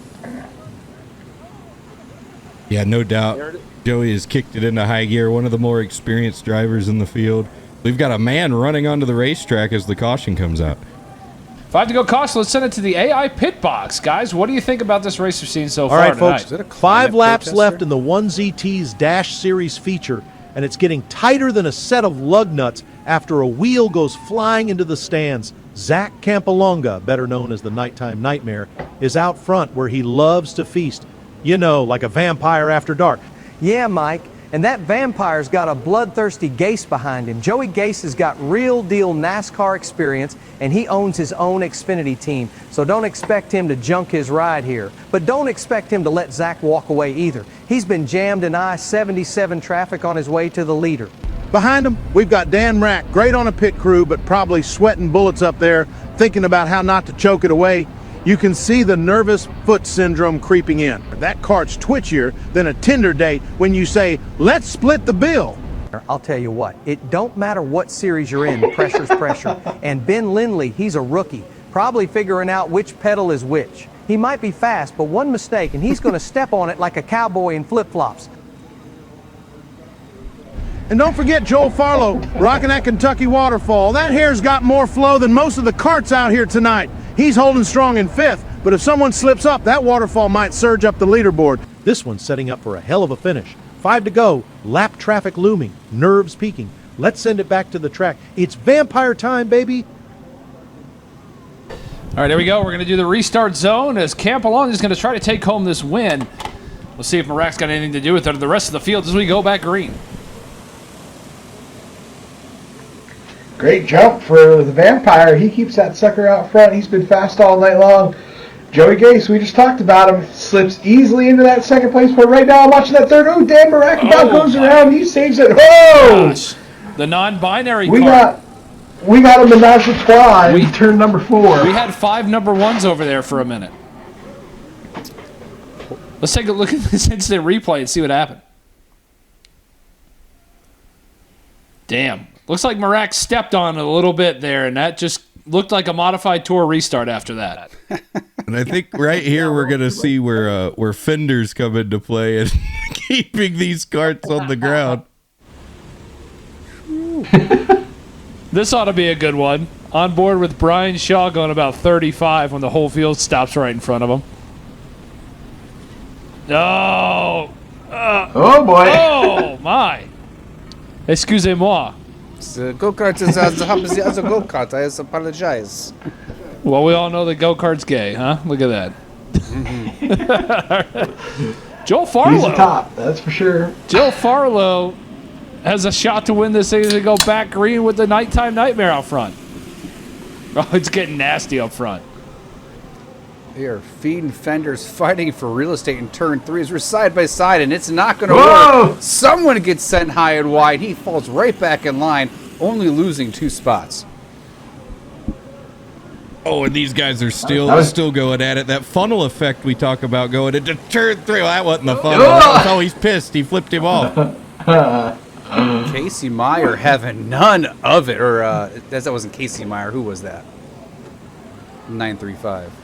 Yeah, no doubt. Joey has kicked it into high gear, one of the more experienced drivers in the field. We've got a man running onto the racetrack as the caution comes out. If I have to go caution, let's send it to the AI pit box. Guys, what do you think about this race we've seen so All far right, tonight? folks, 5 laps left in the 1ZT's Dash Series feature, and it's getting tighter than a set of lug nuts after a wheel goes flying into the stands. Zach Campolonga, better known as the Nighttime Nightmare, is out front where he loves to feast. You know, like a vampire after dark. Yeah, Mike, and that vampire's got a bloodthirsty Gase behind him. Joey Gase has got real-deal NASCAR experience, and he owns his own Xfinity team, so don't expect him to junk his ride here. But don't expect him to let Zach walk away either. He's been jammed in I-77 traffic on his way to the leader. Behind him, we've got Dan Rack, great on a pit crew, but probably sweating bullets up there, thinking about how not to choke it away. You can see the nervous foot syndrome creeping in. That cart's twitchier than a Tinder date when you say, let's split the bill. I'll tell you what, it don't matter what series you're in, pressure's pressure. And Ben Lindley, he's a rookie, probably figuring out which pedal is which. He might be fast, but one mistake and he's going to step on it like a cowboy in flip-flops. And don't forget Joel Farlow rocking that Kentucky waterfall. That hair's got more flow than most of the carts out here tonight. He's holding strong in 5th, but if someone slips up, that waterfall might surge up the leaderboard. This one's setting up for a hell of a finish. 5 to go, lap traffic looming, nerves peaking. Let's send it back to the track. It's vampire time, baby. All right, here we go. We're going to do the restart zone as Campolonga is going to try to take home this win. We'll see if Marac's got anything to do with it or the rest of the field as we go back green. Great jump for the vampire. He keeps that sucker out front. He's been fast all night long. Joey Gase, we just talked about him, slips easily into that second place. But right now I'm watching that third. Oh, Dan Marek about goes around. He saves it. Oh! Gosh. The non-binary We car. got a menage a trois in turn number 4. We had 5 number 1s over there for a minute. Let's take a look at this instant replay and see what happened. Damn. Looks like Marak stepped on it a little bit there, and that just looked like a modified tour restart after that. And I think right here we're going to see where fenders come into play and keeping these carts on the ground. This ought to be a good one. On board with Brian Shaw going about 35 when the whole field stops right in front of him. Oh! Oh, boy. Oh, my. Excusez-moi. Go-kart is as a go-kart. I apologize. Well, we all know that go-kart's gay, huh? Look at that. Joel Farlow. He's the top, that's for sure. Joel Farlow has a shot to win this thing to go back green with the Nighttime Nightmare out front. Oh, it's getting nasty up front. They are feeding fenders, fighting for real estate in turn 3 as we're side by side, and it's not going to work. Someone gets sent high and wide. He falls right back in line, only losing 2 spots. Oh, and these guys are still going at it. That funnel effect we talk about going into turn 3. Well, that wasn't the funnel. Oh, he's pissed. He flipped him off. Casey Meyer having none of it. Or that wasn't Casey Meyer. Who was that? 935.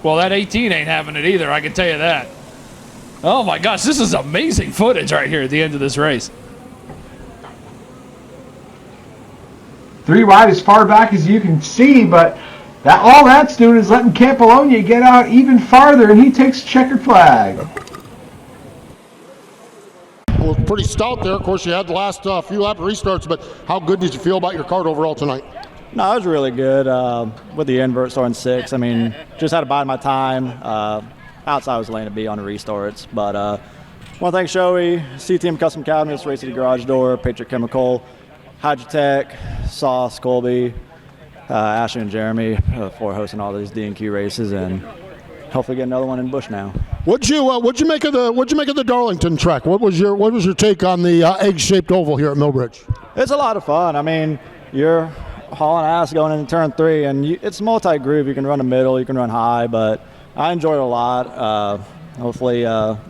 Well, that 18 ain't having it either, I can tell you that. Oh my gosh, this is amazing footage right here at the end of this race. 3 wide as far back as you can see, but all that's doing is letting Campolonia get out even farther, and he takes checkered flag. Well, pretty stout there. Of course, you had the last few lap restarts, but how good did you feel about your kart overall tonight? No, it was really good with the invert starting 6. I mean, just had to bide my time. Outside was lane to be on the restarts. But want to thank Shoei, C-Team Custom Cabinets, Race City Garage Door, Patriot Chemical, Hydrotech, Sauce, Colby, Ashley and Jeremy for hosting all these D&Q races, and hopefully get another one in Busch now. What'd you make of the Darlington track? What was your take on the egg-shaped oval here at Millbridge? It's a lot of fun. I mean, you're hauling ass going into turn 3, and it's multi-groove. You can run the middle, you can run high, but I enjoyed it a lot. Hopefully,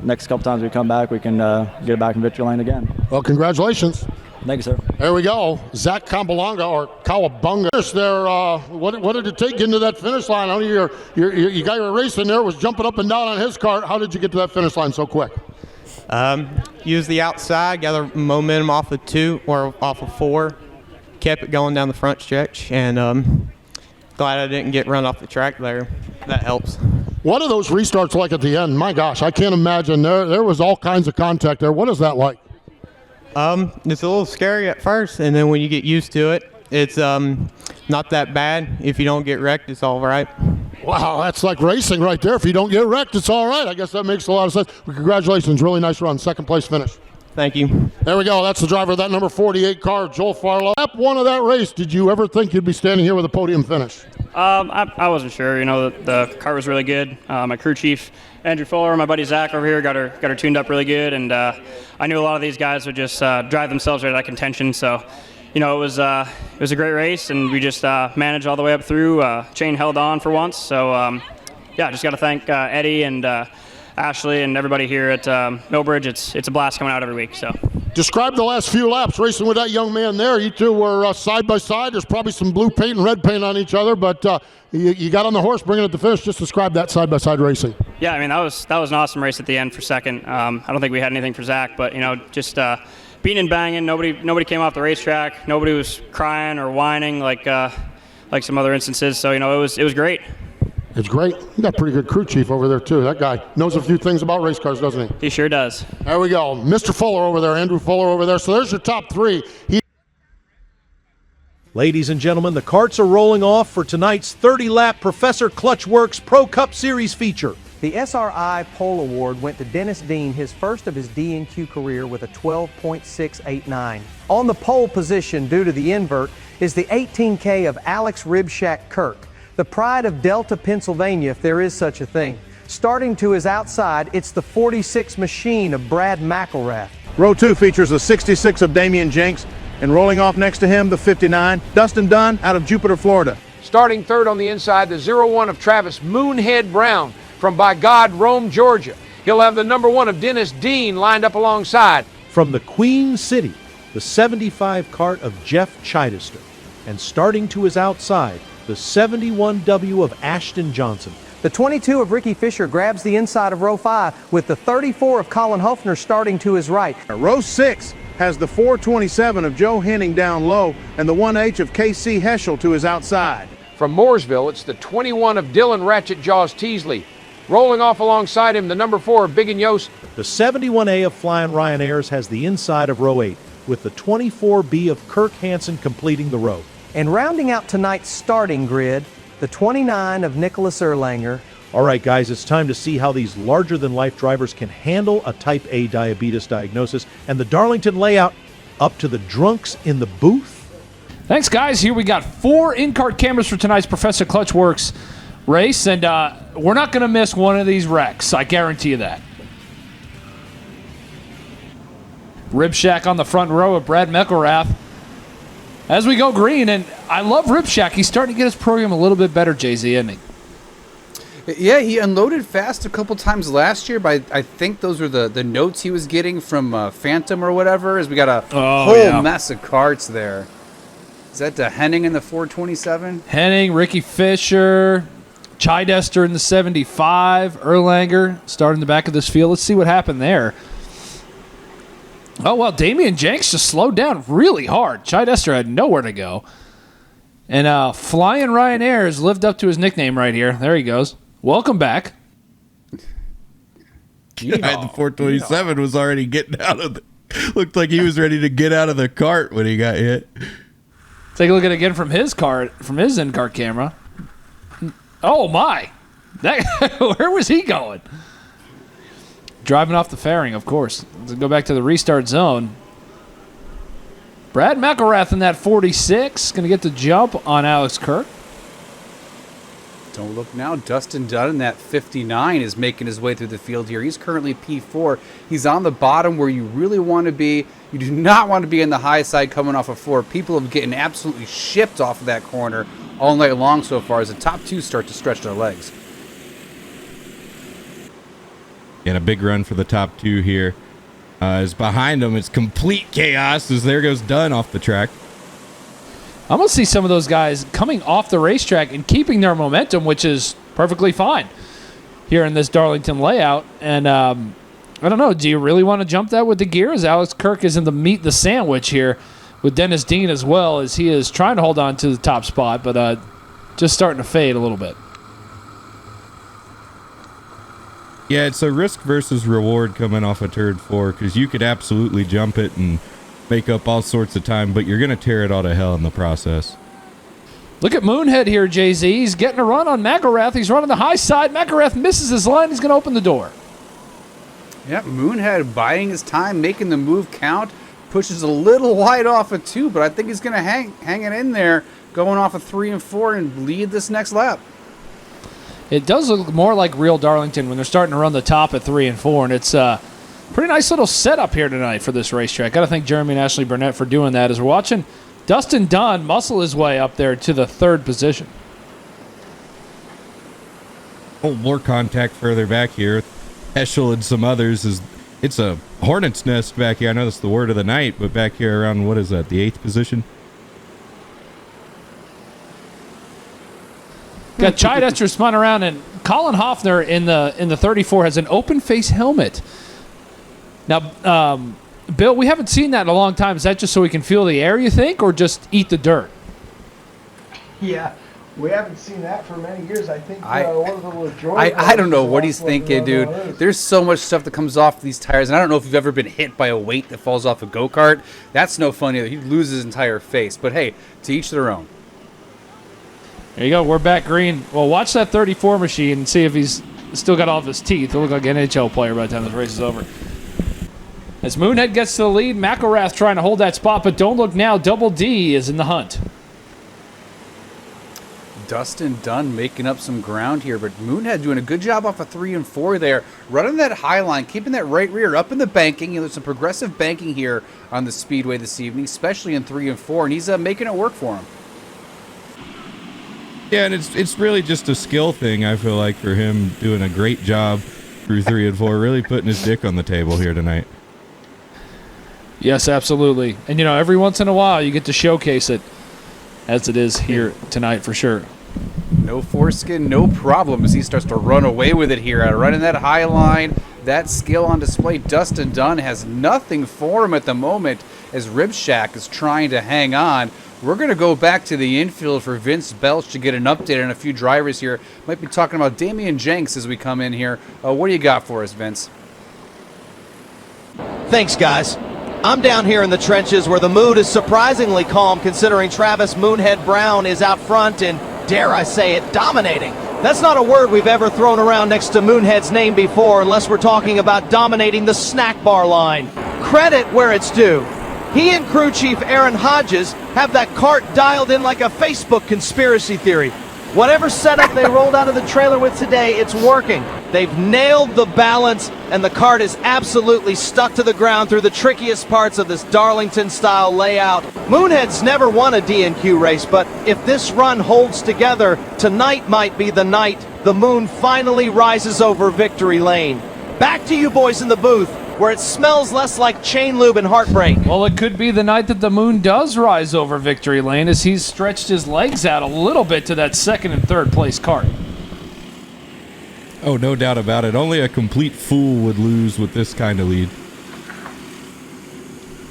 next couple times we come back, we can get it back in victory lane again. Well, congratulations. Thank you, sir. There we go. Zach Kambalanga, or Kawabunga. There, what did it take getting to that finish line? I know you guy you were racing there was jumping up and down on his cart. How did you get to that finish line so quick? Use the outside, gather momentum off of 2 or off of 4. Kept it going down the front stretch, and glad I didn't get run off the track there. That helps. What are those restarts like at the end? My gosh, I can't imagine. There was all kinds of contact there. What is that like? It's a little scary at first, and then when you get used to it, it's not that bad. If you don't get wrecked, it's all right. Wow, that's like racing right there. If you don't get wrecked, it's all right. I guess that makes a lot of sense. Well, congratulations. Really nice run. Second place finish. Thank you. There we go. That's the driver of that number 48 car, Joel Farlow. Lap 1 of that race, did you ever think you'd be standing here with a podium finish? I wasn't sure. You know, the car was really good. My crew chief, Andrew Fuller, my buddy Zach over here, got her tuned up really good, and I knew a lot of these guys would just drive themselves right out of contention. So, you know, it was a great race, and we just managed all the way up through. Chain held on for once. So, yeah, just got to thank Eddie and Ashley and everybody here at Millbridge. It's a blast coming out every week. So. Describe the last few laps racing with that young man there. You two were side by side. There's probably some blue paint and red paint on each other, but you got on the horse bringing it to finish. Just describe that side by side racing. Yeah, I mean, that was an awesome race at the end for second. I don't think we had anything for Zach, but, you know, just beating and banging. Nobody came off the racetrack. Nobody was crying or whining like some other instances. So, you know, it was great. It's great. You got a pretty good crew chief over there, too. That guy knows a few things about race cars, doesn't he? He sure does. There we go. Mr. Fuller over there, Andrew Fuller over there. So there's your top 3. Ladies and gentlemen, the carts are rolling off for tonight's 30-lap Professor Clutchworks Pro Cup Series feature. The SRI Pole Award went to Dennis Dean, his first of his D&Q career, with a 12.689. On the pole position, due to the invert, is the 18K of Alex Ribshack Kirk, the pride of Delta, Pennsylvania, if there is such a thing. Starting to his outside, it's the 46 machine of Brad McElrath. Row 2 features the 66 of Damian Jenks, and rolling off next to him, the 59, Dustin Dunn out of Jupiter, Florida. Starting third on the inside, the 01 of Travis Moonhead Brown from, by God, Rome, Georgia. He'll have the number 1 of Dennis Dean lined up alongside. From the Queen City, the 75 cart of Jeff Chidester. And starting to his outside, the 71W of Ashton Johnson. The 22 of Ricky Fisher grabs the inside of row 5, with the 34 of Colin Hofner starting to his right. Row 6 has the 427 of Joe Henning down low and the 1H of KC Heschel to his outside. From Mooresville, it's the 21 of Dylan Ratchet Jaws Teasley. Rolling off alongside him, the number 4 of Big and Yost. The 71A of Flying Ryan Ayers has the inside of row 8, with the 24B of Kirk Hansen completing the row. And rounding out tonight's starting grid, the 29 of Nicholas Erlanger. All right, guys, it's time to see how these larger-than-life drivers can handle a Type A diabetes diagnosis. And the Darlington Layout, up to the drunks in the booth. Thanks, guys. Here we got 4 in-cart cameras for tonight's Professor Clutchworks race, and we're not going to miss one of these wrecks. I guarantee you that. Ribshack on the front row of Brad McElrath. As we go green, and I love Ribshack. He's starting to get his program a little bit better, Jay-Z, isn't he? Yeah, he unloaded fast a couple times last year, but I think those were the notes he was getting from Phantom or whatever, as we got a whole mess of carts there. Is that Henning in the 427? Henning, Ricky Fisher, Chidester in the 75, Erlanger starting the back of this field. Let's see what happened there. Oh, well, Damian Jenks just slowed down really hard. Chidester had nowhere to go. And Flying Ryan Ayers lived up to his nickname right here. There he goes. Welcome back. The 427 was already getting out of Looked like he was ready to get out of the cart when he got hit. Take a look at it again from his in-cart camera. Oh my! Where was he going? Driving off the fairing, of course. Let's go back to the restart zone. Brad McElrath in that 46, going to get the jump on Alex Kirk. Don't look now. Dustin Dunn in that 59 is making his way through the field here. He's currently P4. He's on the bottom where you really want to be. You do not want to be in the high side coming off of 4. People have getting absolutely shipped off of that corner all night long so far as the top 2 start to stretch their legs. And a big run for the top 2 here. As behind them, it's complete chaos as there goes Dunn off the track. I'm going to see some of those guys coming off the racetrack and keeping their momentum, which is perfectly fine here in this Darlington layout. And I don't know, do you really want to jump that with the gear? As Alex Kirk is in the meat the sandwich here with Dennis Dean as well, as he is trying to hold on to the top spot, but just starting to fade a little bit. Yeah, it's a risk versus reward coming off a turd 4 because you could absolutely jump it and make up all sorts of time, but you're going to tear it all to hell in the process. Look at Moonhead here, Jay-Z. He's getting a run on McElrath. He's running the high side. McElrath misses his line. He's going to open the door. Yeah, Moonhead biding his time, making the move count. Pushes a little wide off of 2, but I think he's going to hang it in there, going off of 3 and 4 and lead this next lap. It does look more like real Darlington when they're starting to run the top at 3 and 4, and it's pretty nice little setup here tonight for this racetrack. Got to thank Jeremy and Ashley Burnett for doing that as we're watching Dustin Dunn muscle his way up there to the 3rd position. Oh, more contact further back here. Heschel and some others. It's a hornet's nest back here. I know that's the word of the night, but back here around, what is that, the 8th position? Got Chichester spun around, and Colin Hoffner in the 34 has an open face helmet. Now, Bill, we haven't seen that in a long time. Is that just so we can feel the air, you think, or just eat the dirt? Yeah, we haven't seen that for many years. I think one of the little joy. I don't know what he's thinking, dude. There's so much stuff that comes off these tires, and I don't know if you've ever been hit by a weight that falls off a go-kart. That's no fun either. He'd lose his entire face. But hey, to each their own. There you go. We're back green. Well, watch that 34 machine and see if he's still got all of his teeth. He'll look like an NHL player by the time this race is over. As Moonhead gets to the lead, McElrath trying to hold that spot, but don't look now. Double D is in the hunt. Dustin Dunn making up some ground here, but Moonhead doing a good job off of 3 and 4 there, running that high line, keeping that right rear up in the banking. There's some progressive banking here on the speedway this evening, especially in 3 and 4, and he's making it work for him. Yeah, and it's really just a skill thing, I feel like, for him doing a great job through 3 and 4, really putting his dick on the table here tonight. Yes, absolutely. And, every once in a while you get to showcase it, as it is here tonight for sure. No foreskin, no problem as he starts to run away with it here. Running that high line, that skill on display. Dustin Dunn has nothing for him at the moment as Ribshack is trying to hang on. We're going to go back to the infield for Vince Belch to get an update on a few drivers here. Might be talking about Damian Jenks as we come in here. What do you got for us, Vince? Thanks, guys. I'm down here in the trenches where the mood is surprisingly calm considering Travis Moonhead Brown is out front and, dare I say it, dominating. That's not a word we've ever thrown around next to Moonhead's name before unless we're talking about dominating the snack bar line. Credit where it's due. He and crew chief Aaron Hodges have that cart dialed in like a Facebook conspiracy theory. Whatever setup they rolled out of the trailer with today, it's working. They've nailed the balance, and the cart is absolutely stuck to the ground through the trickiest parts of this Darlington-style layout. Moonhead's never won a D&Q race, but if this run holds together, tonight might be the night the Moon finally rises over victory lane. Back to you boys in the booth, where it smells less like chain lube and heartbreak. Well, it could be the night that the Moon does rise over victory lane as he's stretched his legs out a little bit to that 2nd and 3rd place cart. Oh, no doubt about it. Only a complete fool would lose with this kind of lead.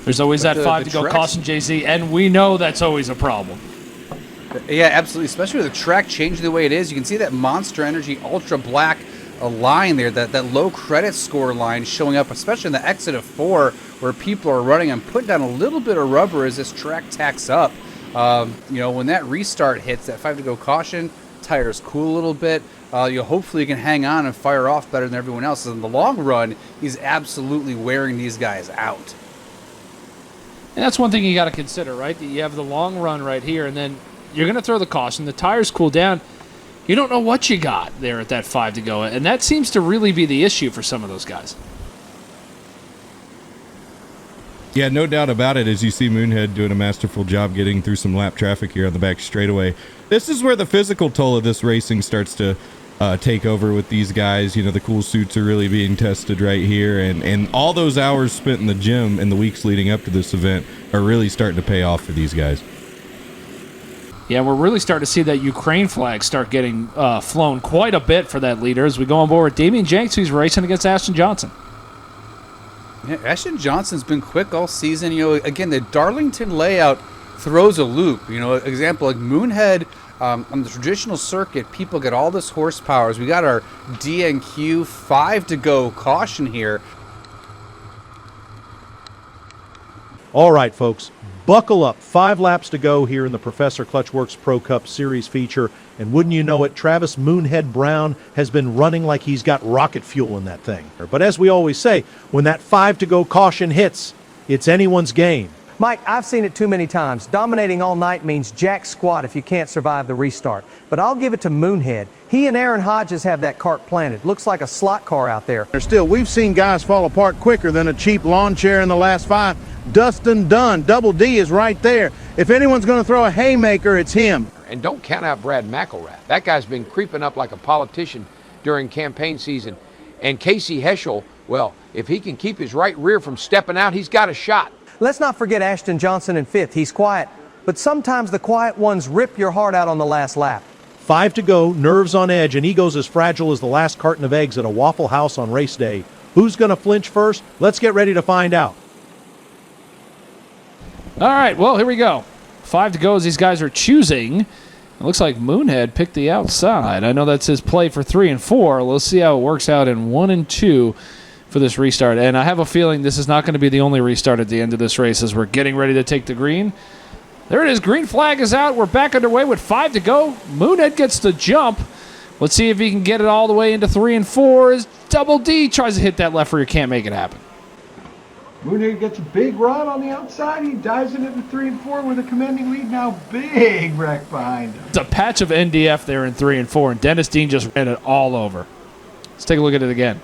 There's always that 5 to go caution, JC, and we know that's always a problem. Yeah, absolutely, especially with the track changing the way it is. You can see that Monster Energy Ultra Black a line there, that low credit score line showing up, especially in the exit of 4, where people are running and putting down a little bit of rubber as this track tacks up. When that restart hits, that 5 to go caution, tires cool a little bit. Hopefully you can hang on and fire off better than everyone else. In the long run, he's absolutely wearing these guys out. And that's one thing you got to consider, right? You have the long run right here, and then you're going to throw the caution. The tires cool down. You don't know what you got there at that 5 to go, and that seems to really be the issue for some of those guys. Yeah, no doubt about it, as you see Moonhead doing a masterful job getting through some lap traffic here on the back straightaway. This is where the physical toll of this racing starts to take over with these guys. The cool suits are really being tested right here, and all those hours spent in the gym in the weeks leading up to this event are really starting to pay off for these guys. Yeah, we're really starting to see that Ukraine flag start getting flown quite a bit for that leader as we go on board with Damian Jenks, who's racing against Ashton Johnson. Yeah, Ashton Johnson's been quick all season. Again, the Darlington Layout throws a loop. Example like Moonhead on the traditional circuit, people get all this horsepower. As we got our DNQ 5 to go caution here. All right, folks, buckle up. 5 laps to go here in the Professor Clutchworks Pro Cup Series feature. And wouldn't you know it, Travis Moonhead Brown has been running like he's got rocket fuel in that thing. But as we always say, when that 5 to go caution hits, it's anyone's game. Mike, I've seen it too many times. Dominating all night means jack squat if you can't survive the restart. But I'll give it to Moonhead. He and Aaron Hodges have that cart planted. Looks like a slot car out there. Still, we've seen guys fall apart quicker than a cheap lawn chair in the last 5. Dustin Dunn, Double D is right there. If anyone's going to throw a haymaker, it's him. And don't count out Brad McElrath. That guy's been creeping up like a politician during campaign season. And Casey Heschel, well, if he can keep his right rear from stepping out, he's got a shot. Let's not forget Ashton Johnson in 5th. He's quiet, but sometimes the quiet ones rip your heart out on the last lap. 5 to go, nerves on edge, and egos as fragile as the last carton of eggs at a Waffle House on race day. Who's going to flinch first? Let's get ready to find out. All right, well, here we go. 5 to go as these guys are choosing. It looks like Moonhead picked the outside. I know that's his play for 3 and 4. Let's see how it works out in 1 and 2 for this restart. And I have a feeling this is not going to be the only restart at the end of this race as we're getting ready to take the green. There it is. Green flag is out. We're back underway with 5 to go. Moonhead gets the jump. Let's see if he can get it all the way into 3 and 4 as Double D tries to hit that left rear. Can't make it happen. Moonhead gets a big run on the outside. He dives into the 3 and 4 with a commanding lead. Now big wreck behind him. It's a patch of NDF there in 3 and 4, and Dennis Dean just ran it all over. Let's take a look at it again.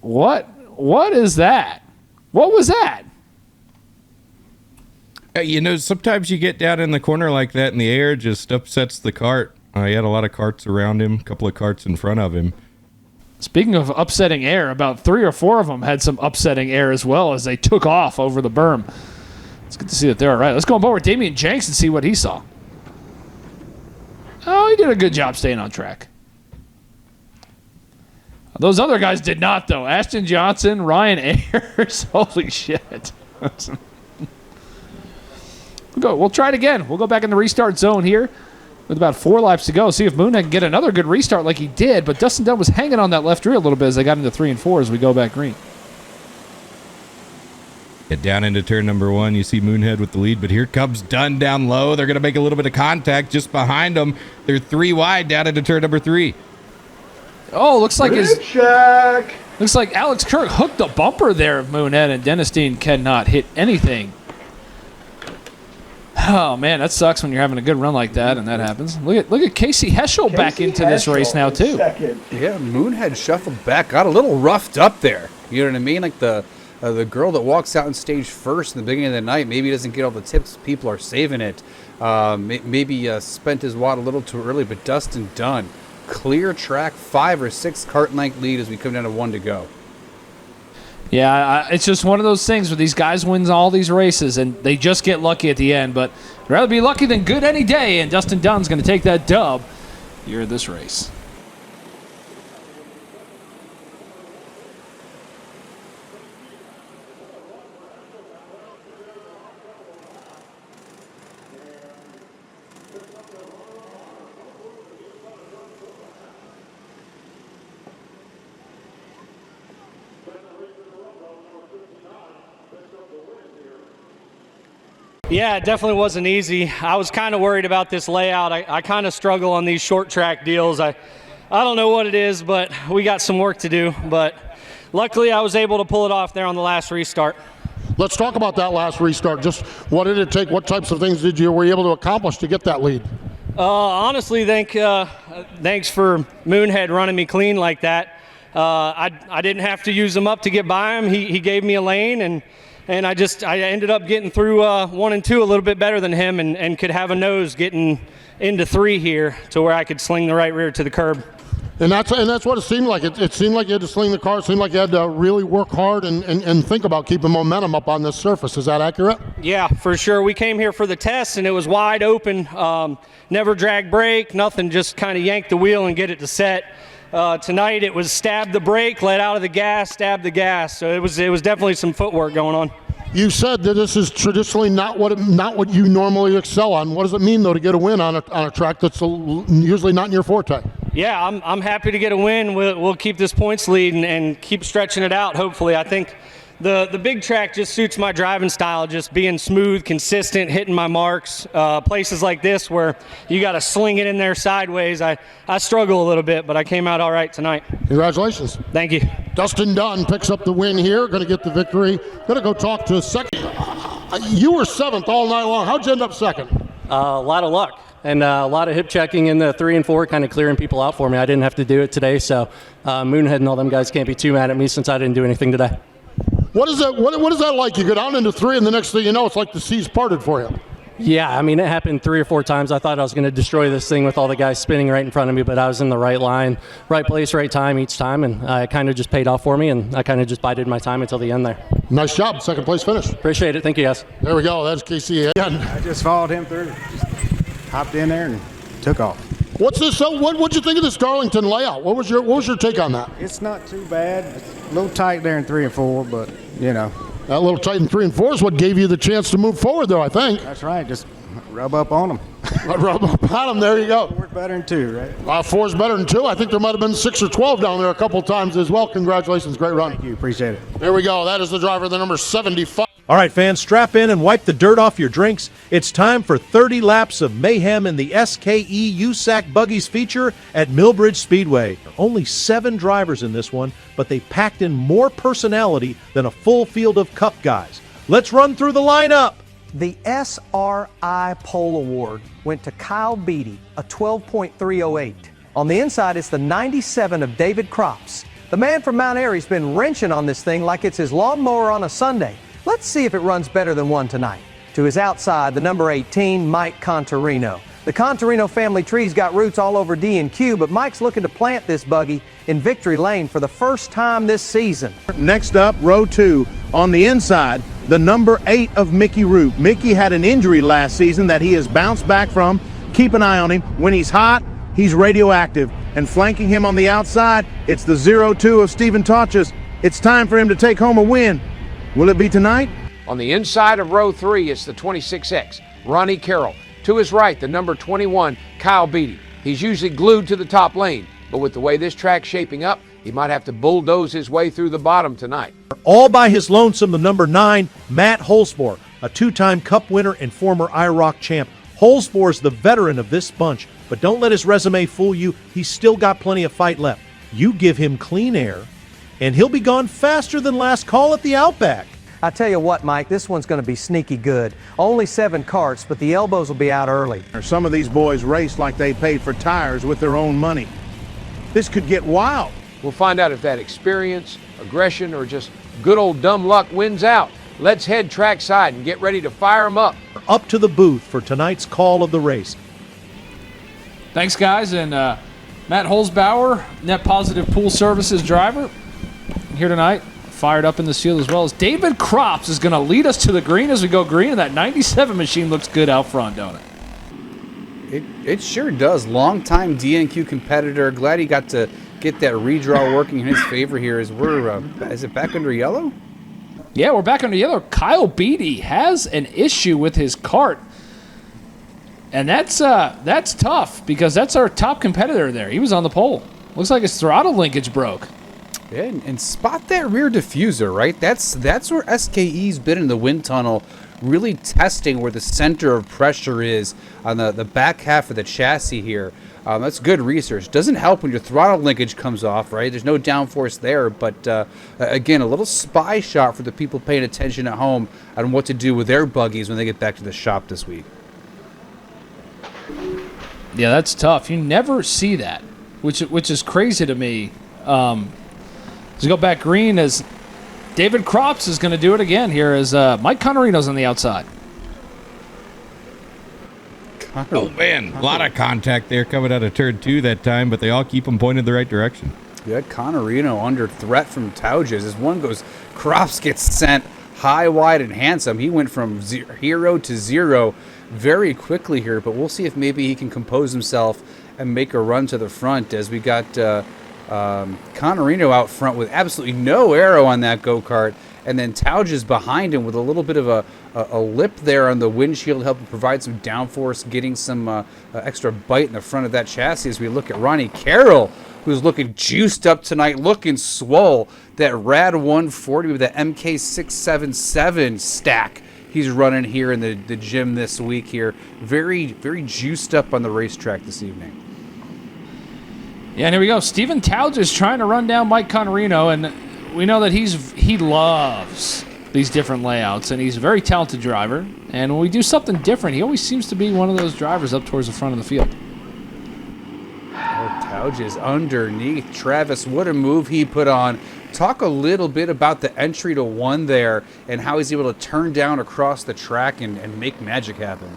What is that? What was that? Sometimes you get down in the corner like that and the air just upsets the cart. He had a lot of carts around him, a couple of carts in front of him. Speaking of upsetting air, about 3 or 4 of them had some upsetting air as well as they took off over the berm. It's good to see that they're all right. Let's go on board with Damian Jenks and see what he saw. Oh, he did a good job staying on track. Those other guys did not, though. Ashton Johnson, Ryan Ayers. Holy shit. We'll try it again. We'll go back in the restart zone here with about 4 laps to go. See if Moonhead can get another good restart like he did. But Dustin Dunn was hanging on that left rear a little bit as they got into 3 and 4 as we go back green. Get down into turn number 1. You see Moonhead with the lead, but here comes Dunn down low. They're going to make a little bit of contact just behind them. They're 3 wide down into turn number 3. Oh, looks like check. Looks like Alex Kirk hooked the bumper there of Moonhead, and Dennis Dean cannot hit anything. Oh man, that sucks when you're having a good run like that and that happens. Look at Casey Heschel back into this race now too. Yeah, Moonhead shuffled back, got a little roughed up there. You know what I mean? Like the girl that walks out on stage first in the beginning of the night, maybe doesn't get all the tips. People are saving it. Maybe spent his wad a little too early, but Dustin Dunn, clear track, 5 or 6 cart length lead as we come down to 1 to go. Yeah, it's just one of those things where these guys win all these races and they just get lucky at the end. But I'd rather be lucky than good any day, and Dustin Dunn's going to take that dub here in this race. Yeah, it definitely wasn't easy. I was kind of worried about this layout. I kind of struggle on these short track deals. I don't know what it is, but we got some work to do. But luckily, I was able to pull it off there on the last restart. Let's talk about that last restart. Just what did it take? What types of things were you able to accomplish to get that lead? Honestly, thanks for Moonhead running me clean like that. I didn't have to use him up to get by him. He gave me a lane, and I ended up getting through 1 and 2 a little bit better than him, and could have a nose getting into 3 here to where I could sling the right rear to the curb. And that's what it seemed like. It seemed like you had to sling the car. It seemed like you had to really work hard and think about keeping momentum up on this surface. Is that accurate? Yeah, for sure. We came here for the test, and it was wide open. Never drag brake, nothing. Just kind of yank the wheel and get it to set. Tonight it was stab the brake, let out of the gas, stab the gas. So it was definitely some footwork going on. You said that this is traditionally not what you normally excel on. What does it mean though to get a win on a track that's usually not in your forte? Yeah, I'm happy to get a win. We'll keep this points lead and keep stretching it out. Hopefully, I think the big track just suits my driving style, just being smooth, consistent, hitting my marks. Places like this where you got to sling it in there sideways, I struggle a little bit, but I came out all right tonight. Congratulations. Thank you. Dustin Dunn picks up the win here, going to get the victory. Going to go talk to second. You were 7th all night long. How'd you end up 2nd? A lot of luck and a lot of hip checking in the 3 and 4, kind of clearing people out for me. I didn't have to do it today, so Moonhead and all them guys can't be too mad at me since I didn't do anything today. What is that like? You go down into 3, and the next thing you know, it's like the seas parted for you. Yeah, I mean, it happened 3 or 4 times. I thought I was going to destroy this thing with all the guys spinning right in front of me, but I was in the right line, right place, right time each time, and it kind of just paid off for me, and I kind of just bided my time until the end there. Nice job. 2nd place finish. Appreciate it. Thank you, guys. There we go. That's Casey again. I just followed him through. Just hopped in there and took off. What's this? So what'd you think of this Darlington layout? What was your take on that? It's not too bad. It's a little tight there in 3 and 4, but you know. That little tight in 3 and 4 is what gave you the chance to move forward, though, I think. That's right. Just rub up on them. Rub up on them. There you go. 4's better than 2, right? 4's better than 2. I think there might have been 6 or 12 down there a couple times as well. Congratulations. Great run. Thank you. Appreciate it. There we go. That is the driver, the number 75. All right, fans, strap in and wipe the dirt off your drinks. It's time for 30 laps of mayhem in the SKE USAC Buggies feature at Millbridge Speedway. Only 7 drivers in this one, but they packed in more personality than a full field of Cup guys. Let's run through the lineup. The SRI Pole Award went to Kyle Beatty, a 12.308. On the inside, it's the 97 of David Crops. The man from Mount Airy's been wrenching on this thing like it's his lawnmower on a Sunday. Let's see if it runs better than one tonight. To his outside, the number 18, Mike Contarino. The Contarino family tree's got roots all over D&Q, but Mike's looking to plant this buggy in victory lane for the first time this season. Next up, row 2. On the inside, the number 8 of Mickey Root. Mickey had an injury last season that he has bounced back from. Keep an eye on him. When he's hot, he's radioactive. And flanking him on the outside, it's the 02 of Stephen Tauchus. It's time for him to take home a win. Will it be tonight? On the inside of row 3, it's the 26X, Ronnie Carroll. To his right, the number 21, Kyle Beatty. He's usually glued to the top lane, but with the way this track's shaping up, he might have to bulldoze his way through the bottom tonight. All by his lonesome, the number 9, Matt Holzbohr, a 2-time Cup winner and former IROC champ. Holzbohr's the veteran of this bunch, but don't let his resume fool you. He's still got plenty of fight left. You give him clean air, and he'll be gone faster than last call at the Outback. I tell you what, Mike, this one's going to be sneaky good. Only 7 carts, but the elbows will be out early. Some of these boys race like they paid for tires with their own money. This could get wild. We'll find out if that experience, aggression, or just good old dumb luck wins out. Let's head trackside and get ready to fire them up. Up to the booth for tonight's call of the race. Thanks, guys. And Matt Holzbauer, Net Positive Pool Services driver, here tonight. Fired up in this field as well as David Crops is going to lead us to the green as we go green, and that 97 machine looks good out front, don't it? It sure does. Long-time DNQ competitor. Glad he got to get that redraw working in his favor here. Is it back under yellow? Yeah, we're back under yellow. Kyle Beatty has an issue with his cart, and that's tough because that's our top competitor there. He was on the pole. Looks like his throttle linkage broke. Yeah, and spot that rear diffuser, right? That's where SKE's been in the wind tunnel really testing where the center of pressure is on the back half of the chassis here. That's good research. Doesn't help when your throttle linkage comes off, right? There's no downforce there, but again, a little spy shot for the people paying attention at home on what to do with their buggies when they get back to the shop this week. Yeah, that's tough. You never see that, which is crazy to me. To go back green as David Crops is going to do it again here as Mike Connerino's on the outside. Oh, man, a lot of contact there coming out of turn 2 that time, but they all keep them pointed the right direction. Yeah, Connerino under threat from Tauges. As one goes, Crops gets sent high, wide, and handsome. He went from hero to zero very quickly here, but we'll see if maybe he can compose himself and make a run to the front as we got Connerino out front with absolutely no arrow on that go-kart, and then Tauges behind him with a little bit of a lip there on the windshield, helping provide some downforce, getting some extra bite in the front of that chassis as we look at Ronnie Carroll, who's looking juiced up tonight, looking swole. That Rad 140 with the MK677 stack he's running here in the gym this week here. Very, very juiced up on the racetrack this evening. Yeah, and here we go. Steven Tauges trying to run down Mike Connerino, and we know that he loves these different layouts, and he's a very talented driver. And when we do something different, he always seems to be one of those drivers up towards the front of the field. Oh, Tauges underneath. Travis, what a move he put on. Talk a little bit about the entry to 1 there and how he's able to turn down across the track and make magic happen.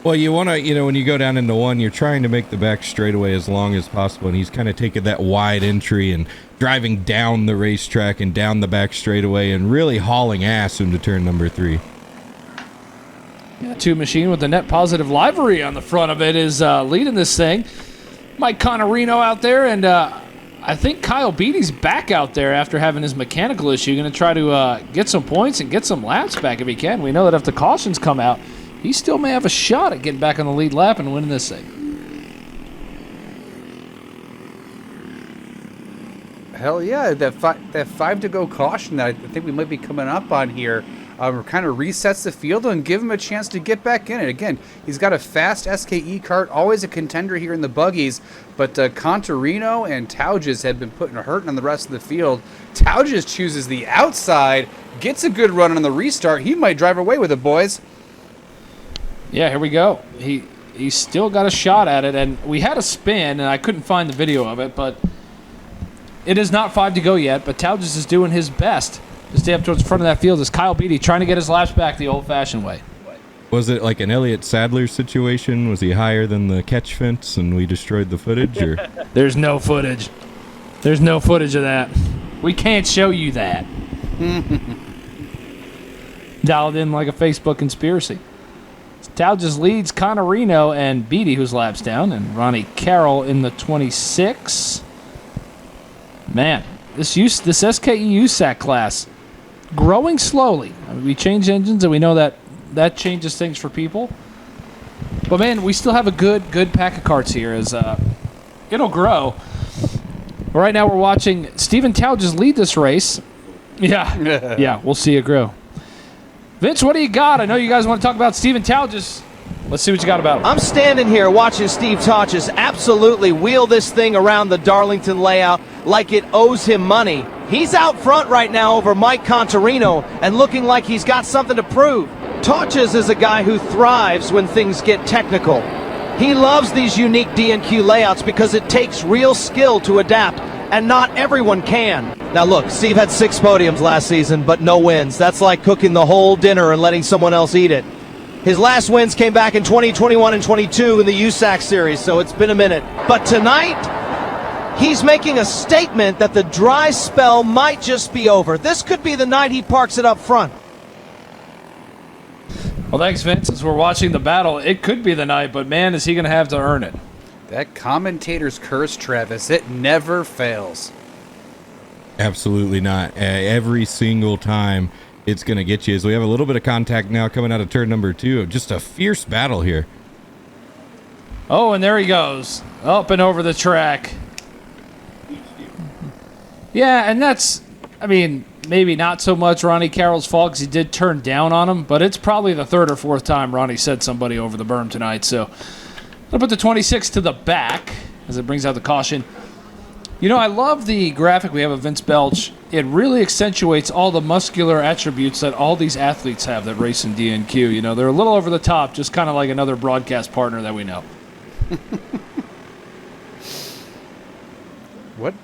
Well, you want to, when you go down into 1, you're trying to make the back straightaway as long as possible, and he's kind of taking that wide entry and driving down the racetrack and down the back straightaway and really hauling ass into turn number 3. Yeah, 2 Machine with the net positive livery on the front of it is leading this thing. Mike Connerino out there, and I think Kyle Beatty's back out there after having his mechanical issue. Going to try to get some points and get some laps back if he can. We know that if the cautions come out, he still may have a shot at getting back on the lead lap and winning this thing. Hell yeah, that 5 to go caution that I think we might be coming up on here kind of resets the field and give him a chance to get back in it. Again, he's got a fast SKE kart, always a contender here in the buggies, but Connerino and Tauges have been putting a hurting on the rest of the field. Tauges chooses the outside, gets a good run on the restart. He might drive away with it, boys. Yeah, here we go. He's still got a shot at it, and we had a spin, and I couldn't find the video of it, but it is not 5 to go yet, but Tauges is doing his best to stay up towards the front of that field as Kyle Beatty trying to get his laps back the old-fashioned way. Was it like an Elliott Sadler situation? Was he higher than the catch fence and we destroyed the footage? Or There's no footage. There's no footage of that. We can't show you that. Dialed in like a Facebook conspiracy. Tauges leads Connerino and Beatty, who's laps down, and Ronnie Carroll in the 26. Man, this SKE USAC class growing slowly. I mean, we changed engines, and we know that changes things for people. But man, we still have a good pack of karts here. As it'll grow. Right now, we're watching Steven Tauges lead this race. Yeah, we'll see it grow. Vince, what do you got? I know you guys want to talk about Steven Tauges. Let's see what you got about him. I'm standing here watching Steve Tauges absolutely wheel this thing around the Darlington Layout like it owes him money. He's out front right now over Mike Connerino and looking like he's got something to prove. Tauges is a guy who thrives when things get technical. He loves these unique D&Q layouts because it takes real skill to adapt, and not everyone can. Now look, Steve had 6 podiums last season, but no wins. That's like cooking the whole dinner and letting someone else eat it. His last wins came back in 2021 and 22 in the USAC series, so it's been a minute. But tonight, he's making a statement that the dry spell might just be over. This could be the night he parks it up front. Well, thanks, Vince. As we're watching the battle, it could be the night, but man, is he going to have to earn it. That commentator's curse, Travis, it never fails. Absolutely not. Every single time it's going to get you. As we have a little bit of contact now coming out of turn number 2. Just a fierce battle here. Oh, and there he goes. Up and over the track. Yeah, and that's maybe not so much Ronnie Carroll's fault because he did turn down on him, but it's probably the third or fourth time Ronnie said somebody over the berm tonight. So I'll put the 26 to the back as it brings out the caution. You know, I love the graphic we have of Vince Belch. It really accentuates all the muscular attributes that all these athletes have that race in DNQ. You know, they're a little over the top, just kind of like another broadcast partner that we know. What?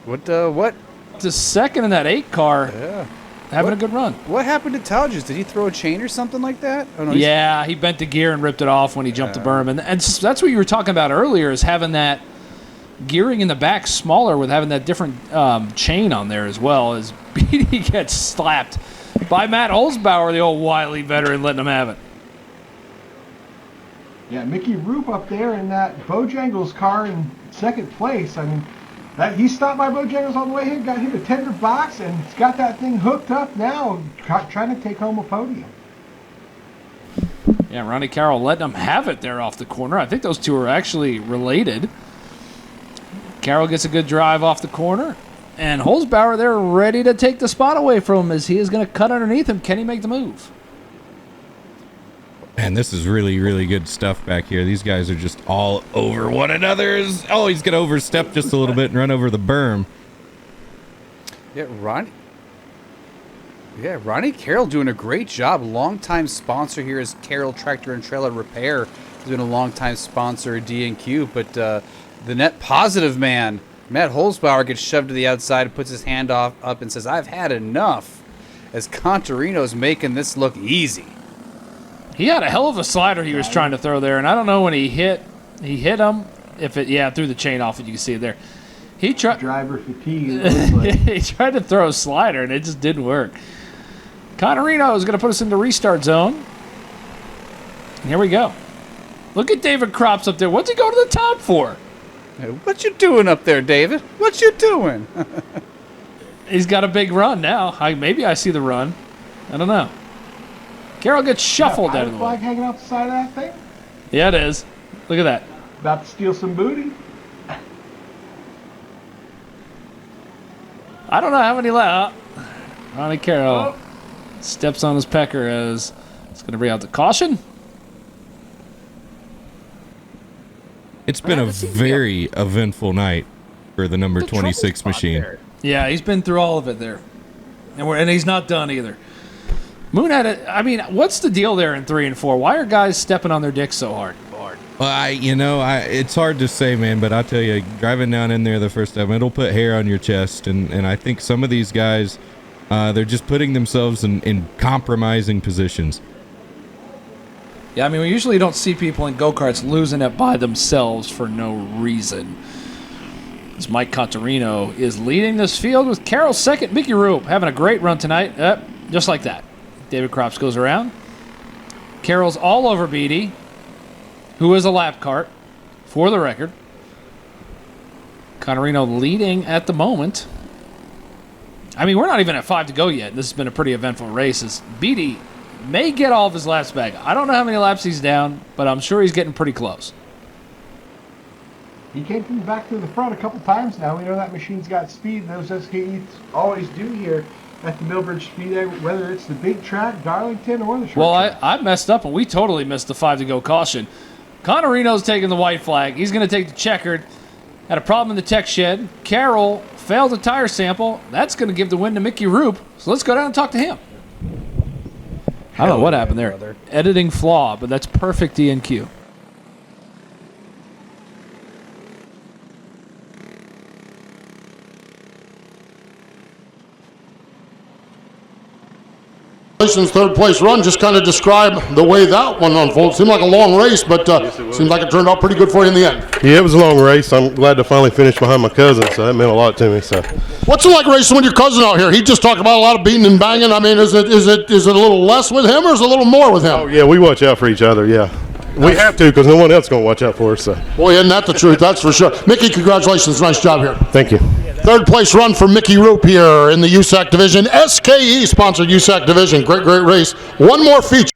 The second in that 8 car. Yeah. Having a good run. What happened to Talges? Did he throw a chain or something like that? Oh, no, yeah, he bent the gear and ripped it off when he jumped the berm. And that's what you were talking about earlier, is having that gearing in the back smaller with having that different chain on there as well, as Beatty gets slapped by Matt Holzbauer, the old wily veteran, letting him have it. Yeah, Mickey Roop up there in that Bojangles car in second place. I mean, he stopped by Bojangles on the way in, got hit a tender box, and he's got that thing hooked up now, trying to take home a podium. Yeah, Ronnie Carroll letting him have it there off the corner. I think those two are actually related. Carroll gets a good drive off the corner, and Holzbauer there ready to take the spot away from him as he is going to cut underneath him. Can he make the move? Man, this is really, really good stuff back here. These guys are just all over one another. Oh, he's going to overstep just a little bit and run over the berm. Yeah, Ronnie Carroll doing a great job. Longtime sponsor here is Carroll Tractor and Trailer Repair. He's been a longtime sponsor of DNQ, but the net positive man, Matt Holzbauer, gets shoved to the outside and puts his hand up and says, "I've had enough," as Contarino's making this look easy. He had a hell of a slider he was trying to throw there, and I don't know when he hit him. Threw the chain off, and you can see it there. He tried driver fatigue. He tried to throw a slider, and it just didn't work. Contarino is going to put us into restart zone. And here we go. Look at David Crops up there. What's he going to the top for? Hey, what you doing up there, David? What you doing? He's got a big run now. Maybe I see the run. I don't know. Carroll gets shuffled out of the way. Flag hanging off the side of that thing? Yeah, it is. Look at that. About to steal some booty. I don't know how many left. Ronnie Carroll steps on his pecker as it's going to bring out the caution. It's been a very eventful night for the number 26 machine. Yeah, he's been through all of it there. And he's not done either. Moon had it. I mean, what's the deal there in 3 and 4? Why are guys stepping on their dicks so hard? Well, it's hard to say, man, but I tell you, driving down in there the first time, it'll put hair on your chest. And I think some of these guys, they're just putting themselves in compromising positions. Yeah, I mean, we usually don't see people in go-karts losing it by themselves for no reason. As Mike Contarino is leading this field with Carroll second. Mickey Roop having a great run tonight. Just like that. David Crops goes around. Carroll's all over Beatty, who is a lap cart, for the record. Contarino leading at the moment. I mean, we're not even at 5 to go yet. This has been a pretty eventful race. As Beatty may get all of his laps back. I don't know how many laps he's down, but I'm sure he's getting pretty close. He came from the back to the front a couple times now. We know that machine's got speed. Those SKEs always do here at the Millbridge Speedway, whether it's the big track, Darlington, or the short track. I messed up, and we totally missed the 5 to go caution. Contarino's taking the white flag. He's going to take the checkered. Had a problem in the tech shed. Carroll failed a tire sample. That's going to give the win to Mickey Roop. So let's go down and talk to him. I don't know what happened there. Brother. Editing flaw, but that's perfect DNQ. Third place run, just kind of describe the way that one unfolded. Seemed like a long race, but seems like it turned out pretty good for you in the end. Yeah, it was a long race. I'm glad to finally finish behind my cousin, so that meant a lot to me. So, what's it like racing with your cousin out here? He just talked about a lot of beating and banging. I mean, is it a little less with him, or is it a little more with him? Oh yeah, we watch out for each other. Yeah, we have to because no one else is going to watch out for us. So. Boy, isn't that the truth? That's for sure. Mickey, congratulations. Nice job here. Thank you. Third place run for Mickey Roop here in the USAC division. SKE sponsored USAC division. Great race. One more feature.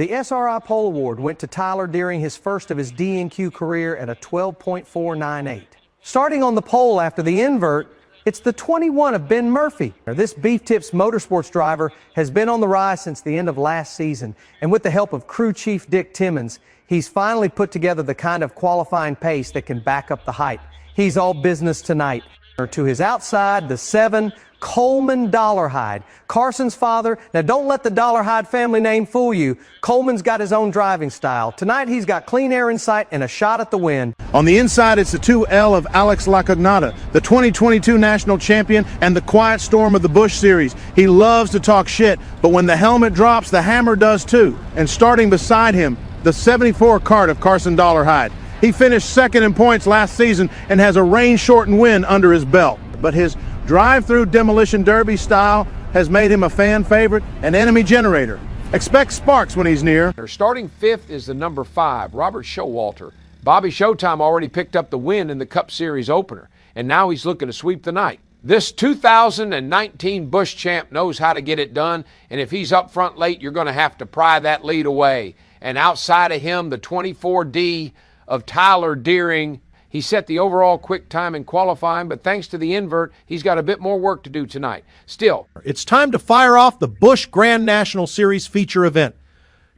The SRI Pole Award went to Tyler Deering, his first of his DNQ career, at a 12.498. Starting on the pole after the invert, it's the 21 of Ben Murphy. This Beef Tips Motorsports driver has been on the rise since the end of last season, and with the help of crew chief Dick Timmons, he's finally put together the kind of qualifying pace that can back up the hype. He's all business tonight. To his outside, the 7, Coleman Dollarhide, Carson's father. Now, don't let the Dollarhide family name fool you. Coleman's got his own driving style. Tonight, he's got clean air in sight and a shot at the win. On the inside, it's the 2L of Alex Lacagnata, the 2022 national champion and the quiet storm of the Busch Series. He loves to talk shit, but when the helmet drops, the hammer does too. And starting beside him, the 74 kart of Carson Dollarhide. He finished second in points last season and has a rain-shortened win under his belt. But his drive-through demolition derby style has made him a fan favorite, an enemy generator. Expect sparks when he's near. Starting fifth is the number 5, Robert Showalter. Bobby Showtime already picked up the win in the Cup Series opener, and now he's looking to sweep the night. This 2019 Busch champ knows how to get it done, and if he's up front late, you're going to have to pry that lead away. And outside of him, the 24D of Tyler Deering. He set the overall quick time in qualifying, but thanks to the invert, he's got a bit more work to do tonight. Still, it's time to fire off the Busch Grand National Series feature event.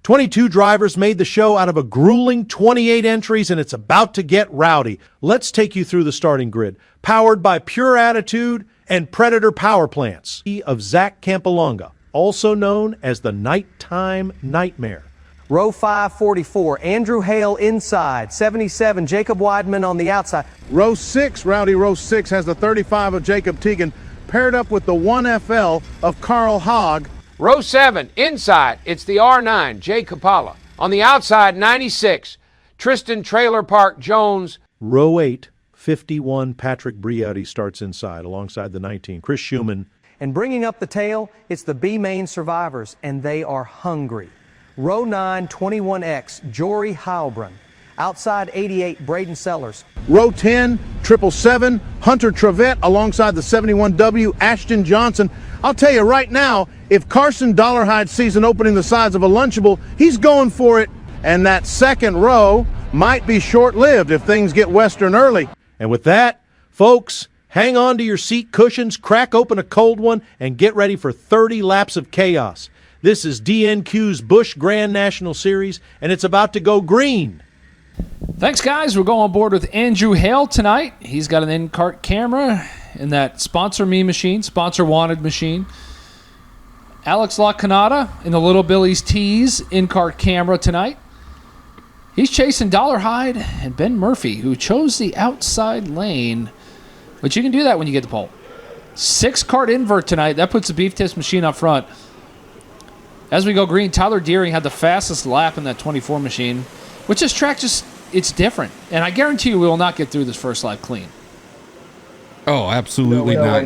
22 drivers made the show out of a grueling 28 entries, and it's about to get rowdy. Let's take you through the starting grid, powered by Pure Attitude and Predator Power Plants of Zach Campolonga, also known as the Nighttime Nightmare. Row 544, Andrew Hale inside, 77, Jacob Weidman on the outside. Row 6, Rowdy Row 6 has the 35 of Jacob Teagan paired up with the 1FL of Carl Haag. Row 7, inside, it's the R9, Jay Capalla. On the outside, 96, Tristan Trailer Park Jones. Row 8, 51, Patrick Briati starts inside alongside the 19, Chris Schumann. And bringing up the tail, it's the B-Main survivors, and they are hungry. Row 9, 21X, Jory Heilbrunn. Outside 88, Braden Sellers. Row 10, 777, Hunter Trevette alongside the 71W, Ashton Johnson. I'll tell you right now, if Carson Dollarhide sees an opening the size of a Lunchable, he's going for it. And that second row might be short-lived if things get Western early. And with that, folks, hang on to your seat cushions, crack open a cold one, and get ready for 30 laps of chaos. This is DNQ's Busch Grand National Series, and it's about to go green. Thanks, guys. We're going on board with Andrew Hale tonight. He's got an in-cart camera in that Sponsor Me machine, Sponsor Wanted machine. Alex Lacanata in the Little Billy's Tees in-cart camera tonight. He's chasing Dollarhide and Ben Murphy, who chose the outside lane. But you can do that when you get the pole. 6-cart invert tonight. That puts the Beef Tips machine up front. As we go green, Tyler Deering had the fastest lap in that 24 machine, which this track just, it's different. And I guarantee you we will not get through this first lap clean. Oh, absolutely not.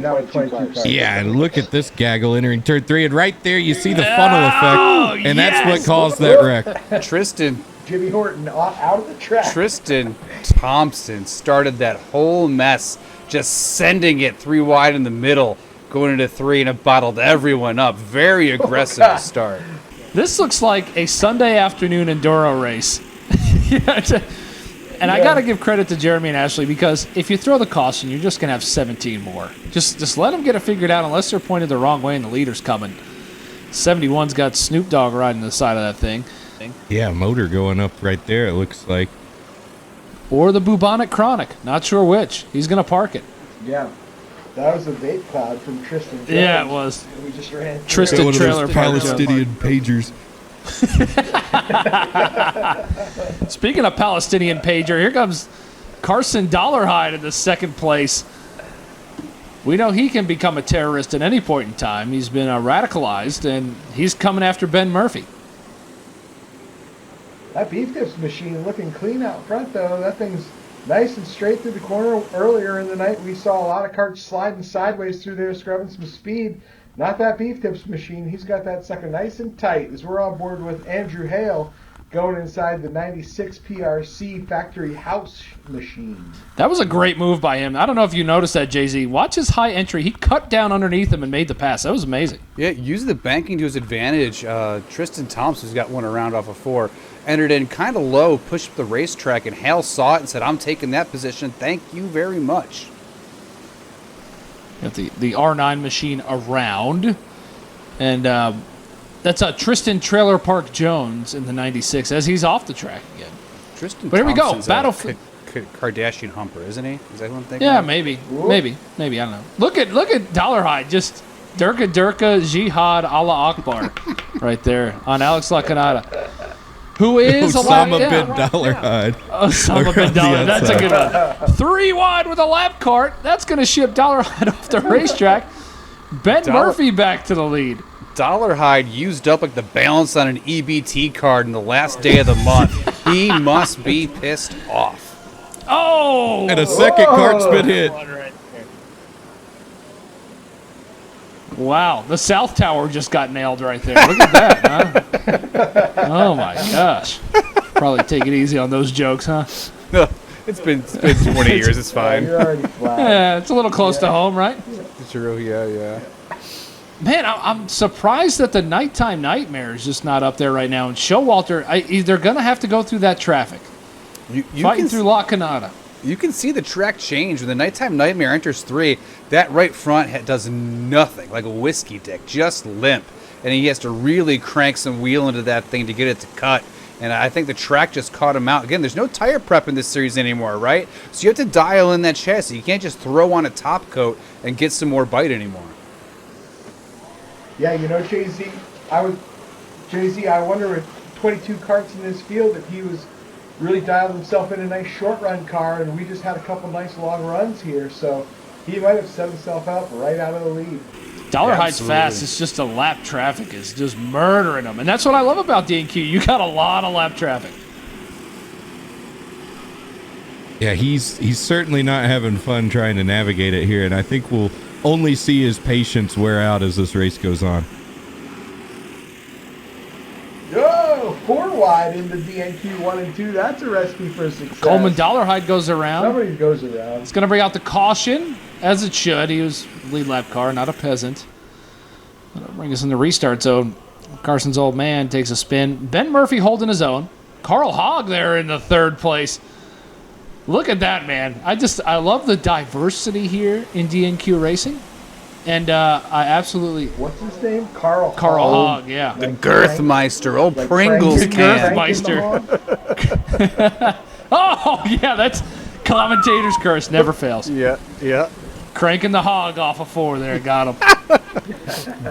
Yeah, and look at this gaggle entering turn 3, and right there you see the funnel effect, and that's what caused that wreck. Tristan. Jimmy Horton out of the track. Tristan Thompson started that whole mess, just sending it 3 wide in the middle, going into 3, and it bottled everyone up. Very aggressive to start. This looks like a Sunday afternoon enduro race. And I got to give credit to Jeremy and Ashley, because if you throw the caution, you're just going to have 17 more. Just let them get it figured out, unless they're pointed the wrong way and the leader's coming. 71's got Snoop Dogg riding the side of that thing. Yeah, motor going up right there, it looks like. Or the Bubonic Chronic. Not sure which. He's going to park it. Yeah. That was a vape cloud from Tristan. Yeah, it was. We just ran Tristan Trailer Palestinian pagers. Speaking of Palestinian pager, here comes Carson Dollarhide in the second place. We know he can become a terrorist at any point in time. He's been radicalized, and he's coming after Ben Murphy. That Beef Tips machine looking clean out front, though. That thing's nice and straight through the corner. Earlier in the night, we saw a lot of carts sliding sideways through there, scrubbing some speed. Not that Beef Tips machine. He's got that sucker nice and tight, as we're on board with Andrew Hale going inside the 96 PRC factory house machine. That was a great move by him. I don't know if you noticed that, Jay-Z. Watch his high entry. He cut down underneath him and made the pass. That was amazing. Yeah, using the banking to his advantage. Tristan Thompson, who's got one around off of 4, entered in kind of low, pushed up the racetrack, and Hale saw it and said, I'm taking that position. Thank you very much. Got the R9 machine around. And that's Tristan Trailer Park Jones in the 96 as he's off the track again. Tristan but here we go. Thompson's Battlefield. Kardashian humper, isn't he? Is that what I'm thinking? Yeah, of? maybe. I don't know. Look at Dollarhide, just Durka Jihad Allah Akbar right there on Alex Lacanada, who is Osama bin Dollarhide. Osama bin Dollarhide. That's a good one. 3 wide with a lap cart. That's going to ship Dollarhide off the racetrack. Ben Murphy back to the lead. Dollarhide used up like the balance on an EBT card in the last day of the month. He must be pissed off. Oh! And a second cart's been hit. Wow, the South Tower just got nailed right there. Look at that, huh? Oh my gosh. Probably take it easy on those jokes, huh? It's been 20 years. It's fine. Yeah, it's a little close to home, right? True. Yeah. Man, I'm surprised that the Nighttime Nightmare is just not up there right now. And Showalter, they're going to have to go through that traffic. Fighting through La Canada. You can see the track change. When the Nighttime Nightmare enters 3, that right front does nothing, like a whiskey dick, just limp. And he has to really crank some wheel into that thing to get it to cut. And I think the track just caught him out. Again, there's no tire prep in this series anymore, right? So you have to dial in that chassis. You can't just throw on a top coat and get some more bite anymore. Yeah, Jay-Z, I wonder with 22 karts in this field if he was really dialed himself in a nice short run car, and we just had a couple nice long runs here, so he might have set himself up right out of the lead. Dollarhide's fast. It's just a lap traffic is just murdering them, and that's what I love about D&Q. You got a lot of lap traffic. Yeah, he's certainly not having fun trying to navigate it here, and I think we'll only see his patience wear out as this race goes on. Oh, 4 wide into DNQ 1 and 2. That's a recipe for success. Coleman Dollarhide goes around. Somebody goes around. It's going to bring out the caution, as it should. He was lead lap car, not a peasant. That'll bring us in the restart zone. Carson's old man takes a spin. Ben Murphy holding his own. Carl Hogg there in the 3rd place. Look at that, man. I love the diversity here in DNQ racing. And I absolutely... What's his name? Carl Hogg, yeah. The Girthmeister, old Pringles can. Girthmeister. Oh, yeah, that's commentator's curse. Never fails. Yeah. Cranking the hog off of 4 there. Got him.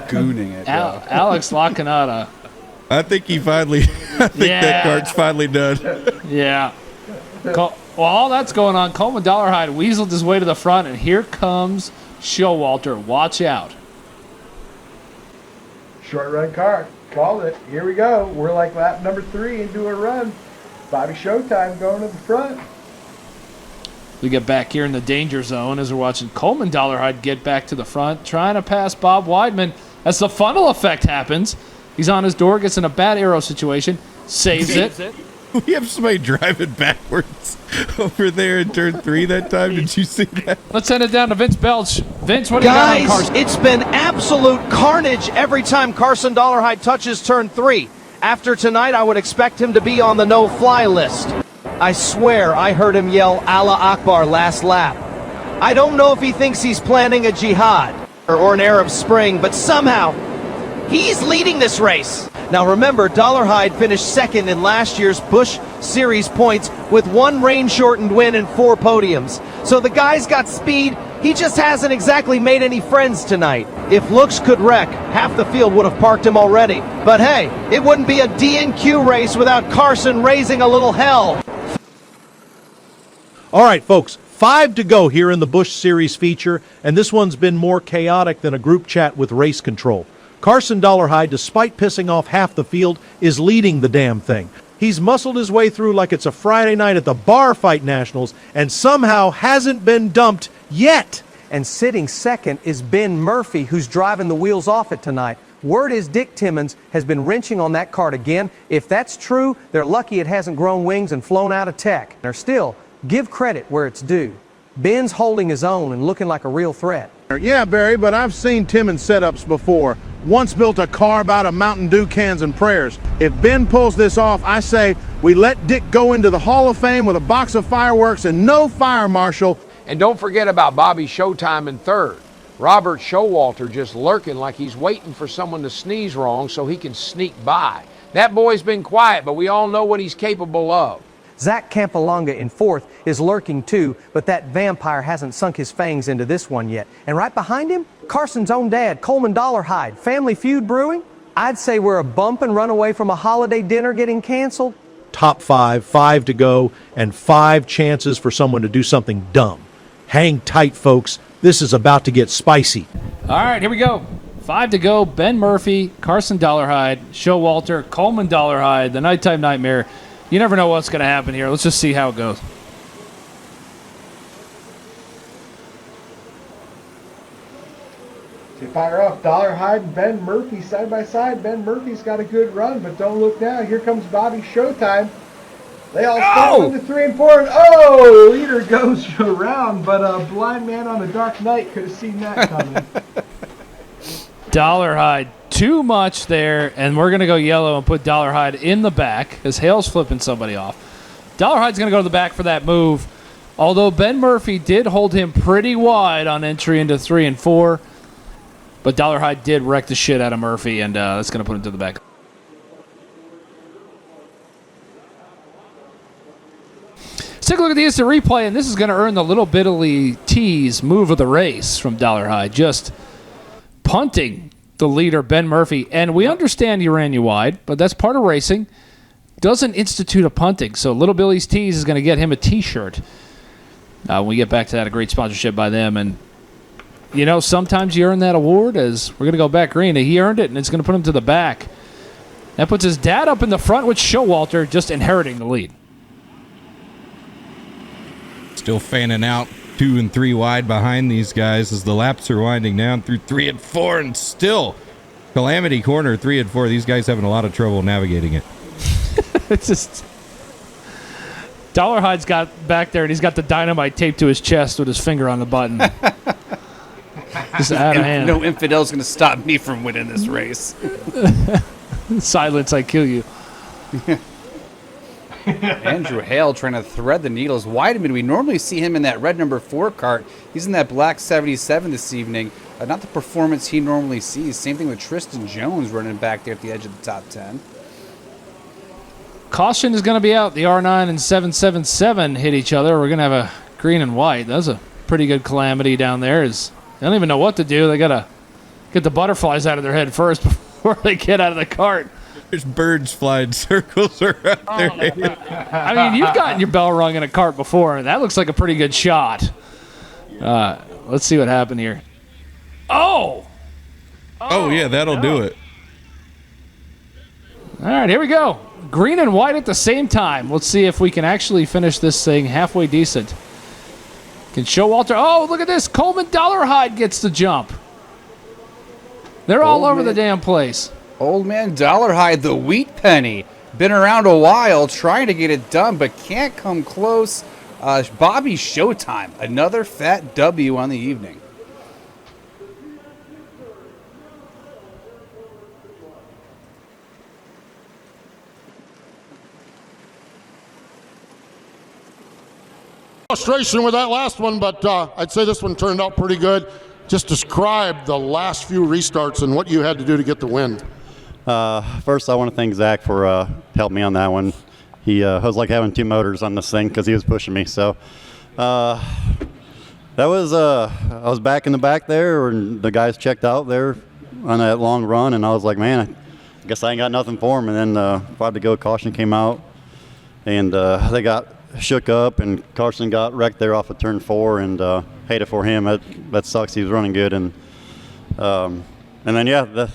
Gooning it. Alex Lacanada. I think that cart's finally done. Yeah. While all that's going on, Coleman Dollarhide weaseled his way to the front, and here comes Showalter. Watch out. Short run car. Called it. Here we go. We're like lap number 3 into a run. Bobby Showtime going to the front. We get back here in the danger zone as we're watching Coleman Dollarhide get back to the front, trying to pass Bob Weidman as the funnel effect happens. He's on his door, gets in a bad aero situation, saves it. We have somebody driving backwards over there in turn 3 that time. Did you see that? Let's send it down to Vince Belch. Vince, what do you got on Carson? It's been absolute carnage every time Carson Dollarhide touches turn 3. After tonight, I would expect him to be on the no-fly list. I swear I heard him yell Allah Akbar last lap. I don't know if he thinks he's planning a jihad or an Arab Spring, but somehow he's leading this race. Now remember, Dollarhide finished 2nd in last year's Busch Series points with 1 rain-shortened win and 4 podiums. So the guy's got speed. He just hasn't exactly made any friends tonight. If looks could wreck, half the field would have parked him already. But hey, it wouldn't be a DNQ race without Carson raising a little hell. All right, folks, 5 to go here in the Busch Series feature, and this one's been more chaotic than a group chat with race control. Carson Dollarhide, despite pissing off half the field, is leading the damn thing. He's muscled his way through like it's a Friday night at the Bar Fight Nationals and somehow hasn't been dumped yet. And sitting second is Ben Murphy, who's driving the wheels off it tonight. Word is Dick Timmons has been wrenching on that kart again. If that's true, they're lucky it hasn't grown wings and flown out of tech. Or still, give credit where it's due. Ben's holding his own and looking like a real threat. Yeah, Barry, but I've seen Timmons setups before. Once built a carb out of Mountain Dew cans and prayers. If Ben pulls this off, I say we let Dick go into the Hall of Fame with a box of fireworks and no fire marshal. And don't forget about Bobby Showtime in third. Robert Showalter just lurking like he's waiting for someone to sneeze wrong so he can sneak by. That boy's been quiet, but we all know what he's capable of. Zach Campalonga in fourth is lurking too, but that vampire hasn't sunk his fangs into this one yet. And right behind him, Carson's own dad, Coleman Dollarhide. Family Feud brewing? I'd say we're a bump and run away from a holiday dinner getting canceled. Top 5 to go, and 5 chances for someone to do something dumb. Hang tight, folks. This is about to get spicy. All right, here we go. 5 to go. Ben Murphy, Carson Dollarhide, Showalter, Coleman Dollarhide, the Nighttime Nightmare. You never know what's going to happen here. Let's just see how it goes. To fire off Dollarhide and Ben Murphy side by side. Ben Murphy's got a good run, but don't look now. Here comes Bobby Showtime. They all start into 3 and 4, and leader goes around, but a blind man on a dark night could have seen that coming. Dollarhide, too much there, and we're going to go yellow and put Dollarhide in the back as Hale's flipping somebody off. Dollarhide's going to go to the back for that move, although Ben Murphy did hold him pretty wide on entry into 3 and 4, but Dollarhide did wreck the shit out of Murphy, and that's going to put him to the back. Let's take a look at the instant replay, and this is going to earn the Little Bitterly Tease move of the race from Dollarhide, just punting the leader, Ben Murphy. And we understand he ran you wide, but that's part of racing. Doesn't institute a punting, so Little Billy's Tease is going to get him a T-shirt. When we get back to that, a great sponsorship by them. And, you know, sometimes you earn that award, as we're going to go back green. He earned it, and it's going to put him to the back. That puts his dad up in the front with Showalter just inheriting the lead. Still fanning out 2 and 3 wide behind these guys as the laps are winding down through 3 and 4, and still Calamity Corner 3 and 4. These guys having a lot of trouble navigating it. It's just Dollarhide's got back there, and he's got the dynamite taped to his chest with his finger on the button. Just out of hand. No infidel's going to stop me from winning this race. Silence, I kill you. Andrew Hale trying to thread the needles. Weideman, we normally see him in that red number 4 cart. He's in that black 77 this evening. Not the performance he normally sees. Same thing with Tristan Jones running back there at the edge of the top 10. Caution is going to be out. The R9 and 777 hit each other. We're going to have a green and white. That's a pretty good calamity down there. They don't even know what to do. They got to get the butterflies out of their head first before they get out of the cart. There's birds flying circles around there. I mean, you've gotten your bell rung in a cart before, and that looks like a pretty good shot. Let's see what happened here. Oh, yeah, that'll do it. All right, here we go. Green and white at the same time. Let's see if we can actually finish this thing halfway decent. Can Showalter. Oh, look at this. Coleman Dollarhide gets the jump. They're all over the damn place. Old man Dollarhide, the wheat penny. Been around a while, trying to get it done, but can't come close. Bobby Showtime, another fat W on the evening. Frustration with that last one, but I'd say this one turned out pretty good. Just describe the last few restarts and what you had to do to get the win. First, I want to thank Zach for helping me on that one. He was like having 2 motors on this thing because he was pushing me. So that was I was back in the back there, and the guys checked out there on that long run, and I was like, man, I guess I ain't got nothing for him. And then 5 to go, caution came out, and they got shook up, and Carson got wrecked there off of turn 4, and hated for him. That sucks. He was running good, and then I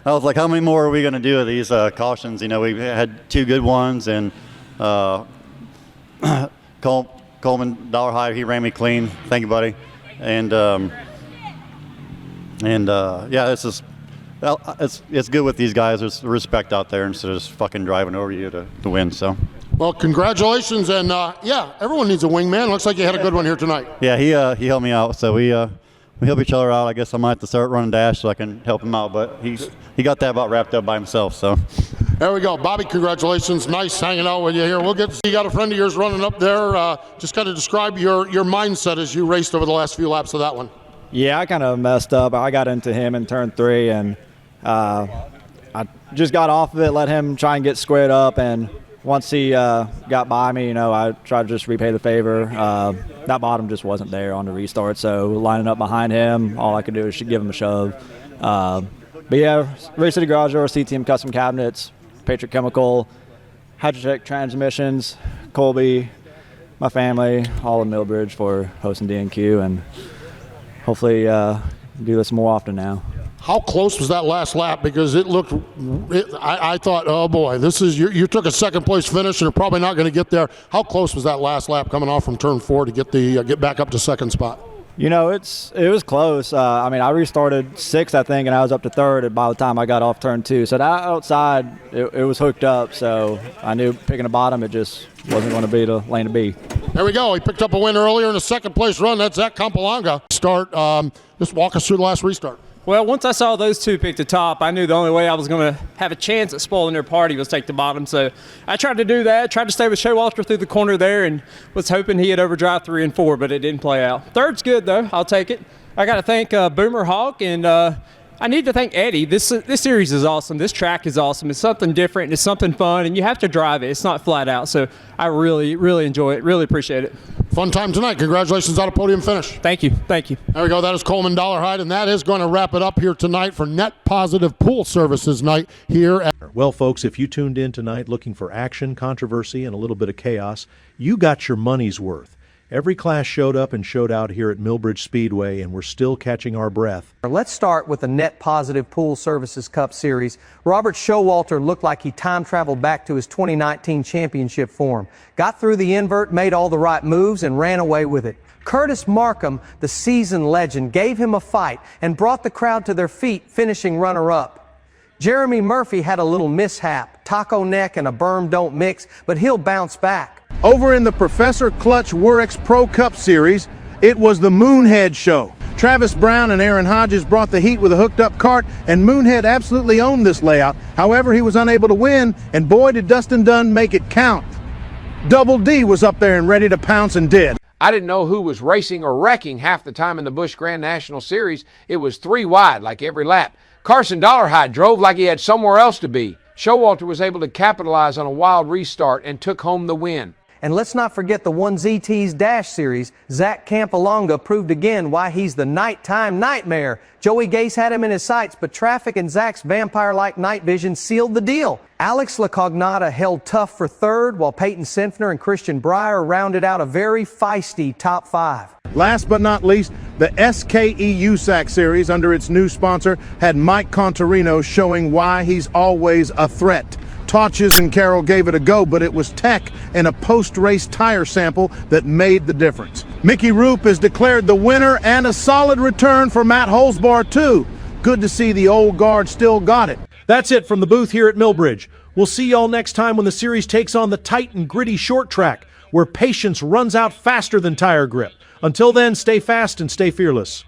was like, how many more are we going to do of these cautions? You know, we had 2 good ones, and Coleman Dollarhide, he ran me clean. Thank you, buddy. And this Well, it's good with these guys. There's respect out there instead of just fucking driving over you to win. So. Well, congratulations, and yeah, everyone needs a wingman. Looks like you had a good one here tonight. Yeah, he helped me out. So we help each other out. I guess I might have to start running dash so I can help him out. But he got that about wrapped up by himself. So. There we go. Bobby, congratulations. Nice hanging out with you here. We'll get to see you got a friend of yours running up there. Just kind of describe your mindset as you raced over the last few laps of that one. Yeah, I kind of messed up. I got into him in turn 3, and I just got off of it, let him try and get squared up, and once he got by me, I tried to just repay the favor. That bottom just wasn't there on the restart, so lining up behind him, all I could do was give him a shove. But yeah, Race City Garage Door, CTM Custom Cabinets, Patriot Chemical, Hydrotech Transmissions, Colby, my family, all of Millbridge for hosting D&Q, and hopefully do this more often now. How close was that last lap? Because it looked, I thought, oh boy, this is you took a second place finish and you're probably not going to get there. How close was that last lap coming off from turn 4 to get back up to second spot? It was close. I restarted 6th, I think, and I was up to 3rd by the time I got off turn 2. So that outside, it was hooked up. So I knew picking the bottom, it just wasn't going to be the lane to be. There we go. He picked up a win earlier in a second place run. That's Zach Campalonga. Just walk us through the last restart. Well, once I saw those two pick the top, I knew the only way I was going to have a chance at spoiling their party was take the bottom. So I tried to do that, tried to stay with Showalter through the corner there, and was hoping he'd overdrive 3 and 4, but it didn't play out. 3rd's good, though. I'll take it. I got to thank Boomer Hawk, and I need to thank Eddie. This series is awesome. This track is awesome. It's something different, and it's something fun, and you have to drive it. It's not flat out. So I really, really enjoy it. Really appreciate it. Fun time tonight. Congratulations on a podium finish. Thank you. Thank you. There we go. That is Coleman Dollarhide, and that is going to wrap it up here tonight for Net Positive Pool Services night here at... Well, folks, if you tuned in tonight looking for action, controversy, and a little bit of chaos, you got your money's worth. Every class showed up and showed out here at Millbridge Speedway, and we're still catching our breath. Let's start with the Net Positive Pool Services Cup Series. Robert Showalter looked like he time-traveled back to his 2019 championship form. Got through the invert, made all the right moves, and ran away with it. Curtis Markham, the seasoned legend, gave him a fight and brought the crowd to their feet, finishing runner-up. Jeremy Murphy had a little mishap, taco neck and a berm don't mix, but he'll bounce back. Over in the Professor Clutch Wurex Pro Cup Series, it was the Moonhead Show. Travis Brown and Aaron Hodges brought the heat with a hooked-up cart, and Moonhead absolutely owned this layout. However, he was unable to win, and boy, did Dustin Dunn make it count. Double D was up there and ready to pounce and did. I didn't know who was racing or wrecking half the time in the Busch Grand National Series. It was 3 wide like every lap. Carson Dollarhide drove like he had somewhere else to be. Showalter was able to capitalize on a wild restart and took home the win. And let's not forget the 1ZT's Dash Series. Zach Campalonga proved again why he's the nighttime nightmare. Joey Gase had him in his sights, but traffic and Zach's vampire-like night vision sealed the deal. Alex LaCognata held tough for 3rd, while Peyton Senfner and Christian Breyer rounded out a very feisty top 5. Last but not least, the SKE USAC Series, under its new sponsor, had Mike Contarino showing why he's always a threat. Totches and Carroll gave it a go, but it was tech and a post-race tire sample that made the difference. Mickey Roop is declared the winner, and a solid return for Matt Holzbar, too. Good to see the old guard still got it. That's it from the booth here at Millbridge. We'll see y'all next time when the series takes on the tight and gritty short track, where patience runs out faster than tire grip. Until then, stay fast and stay fearless.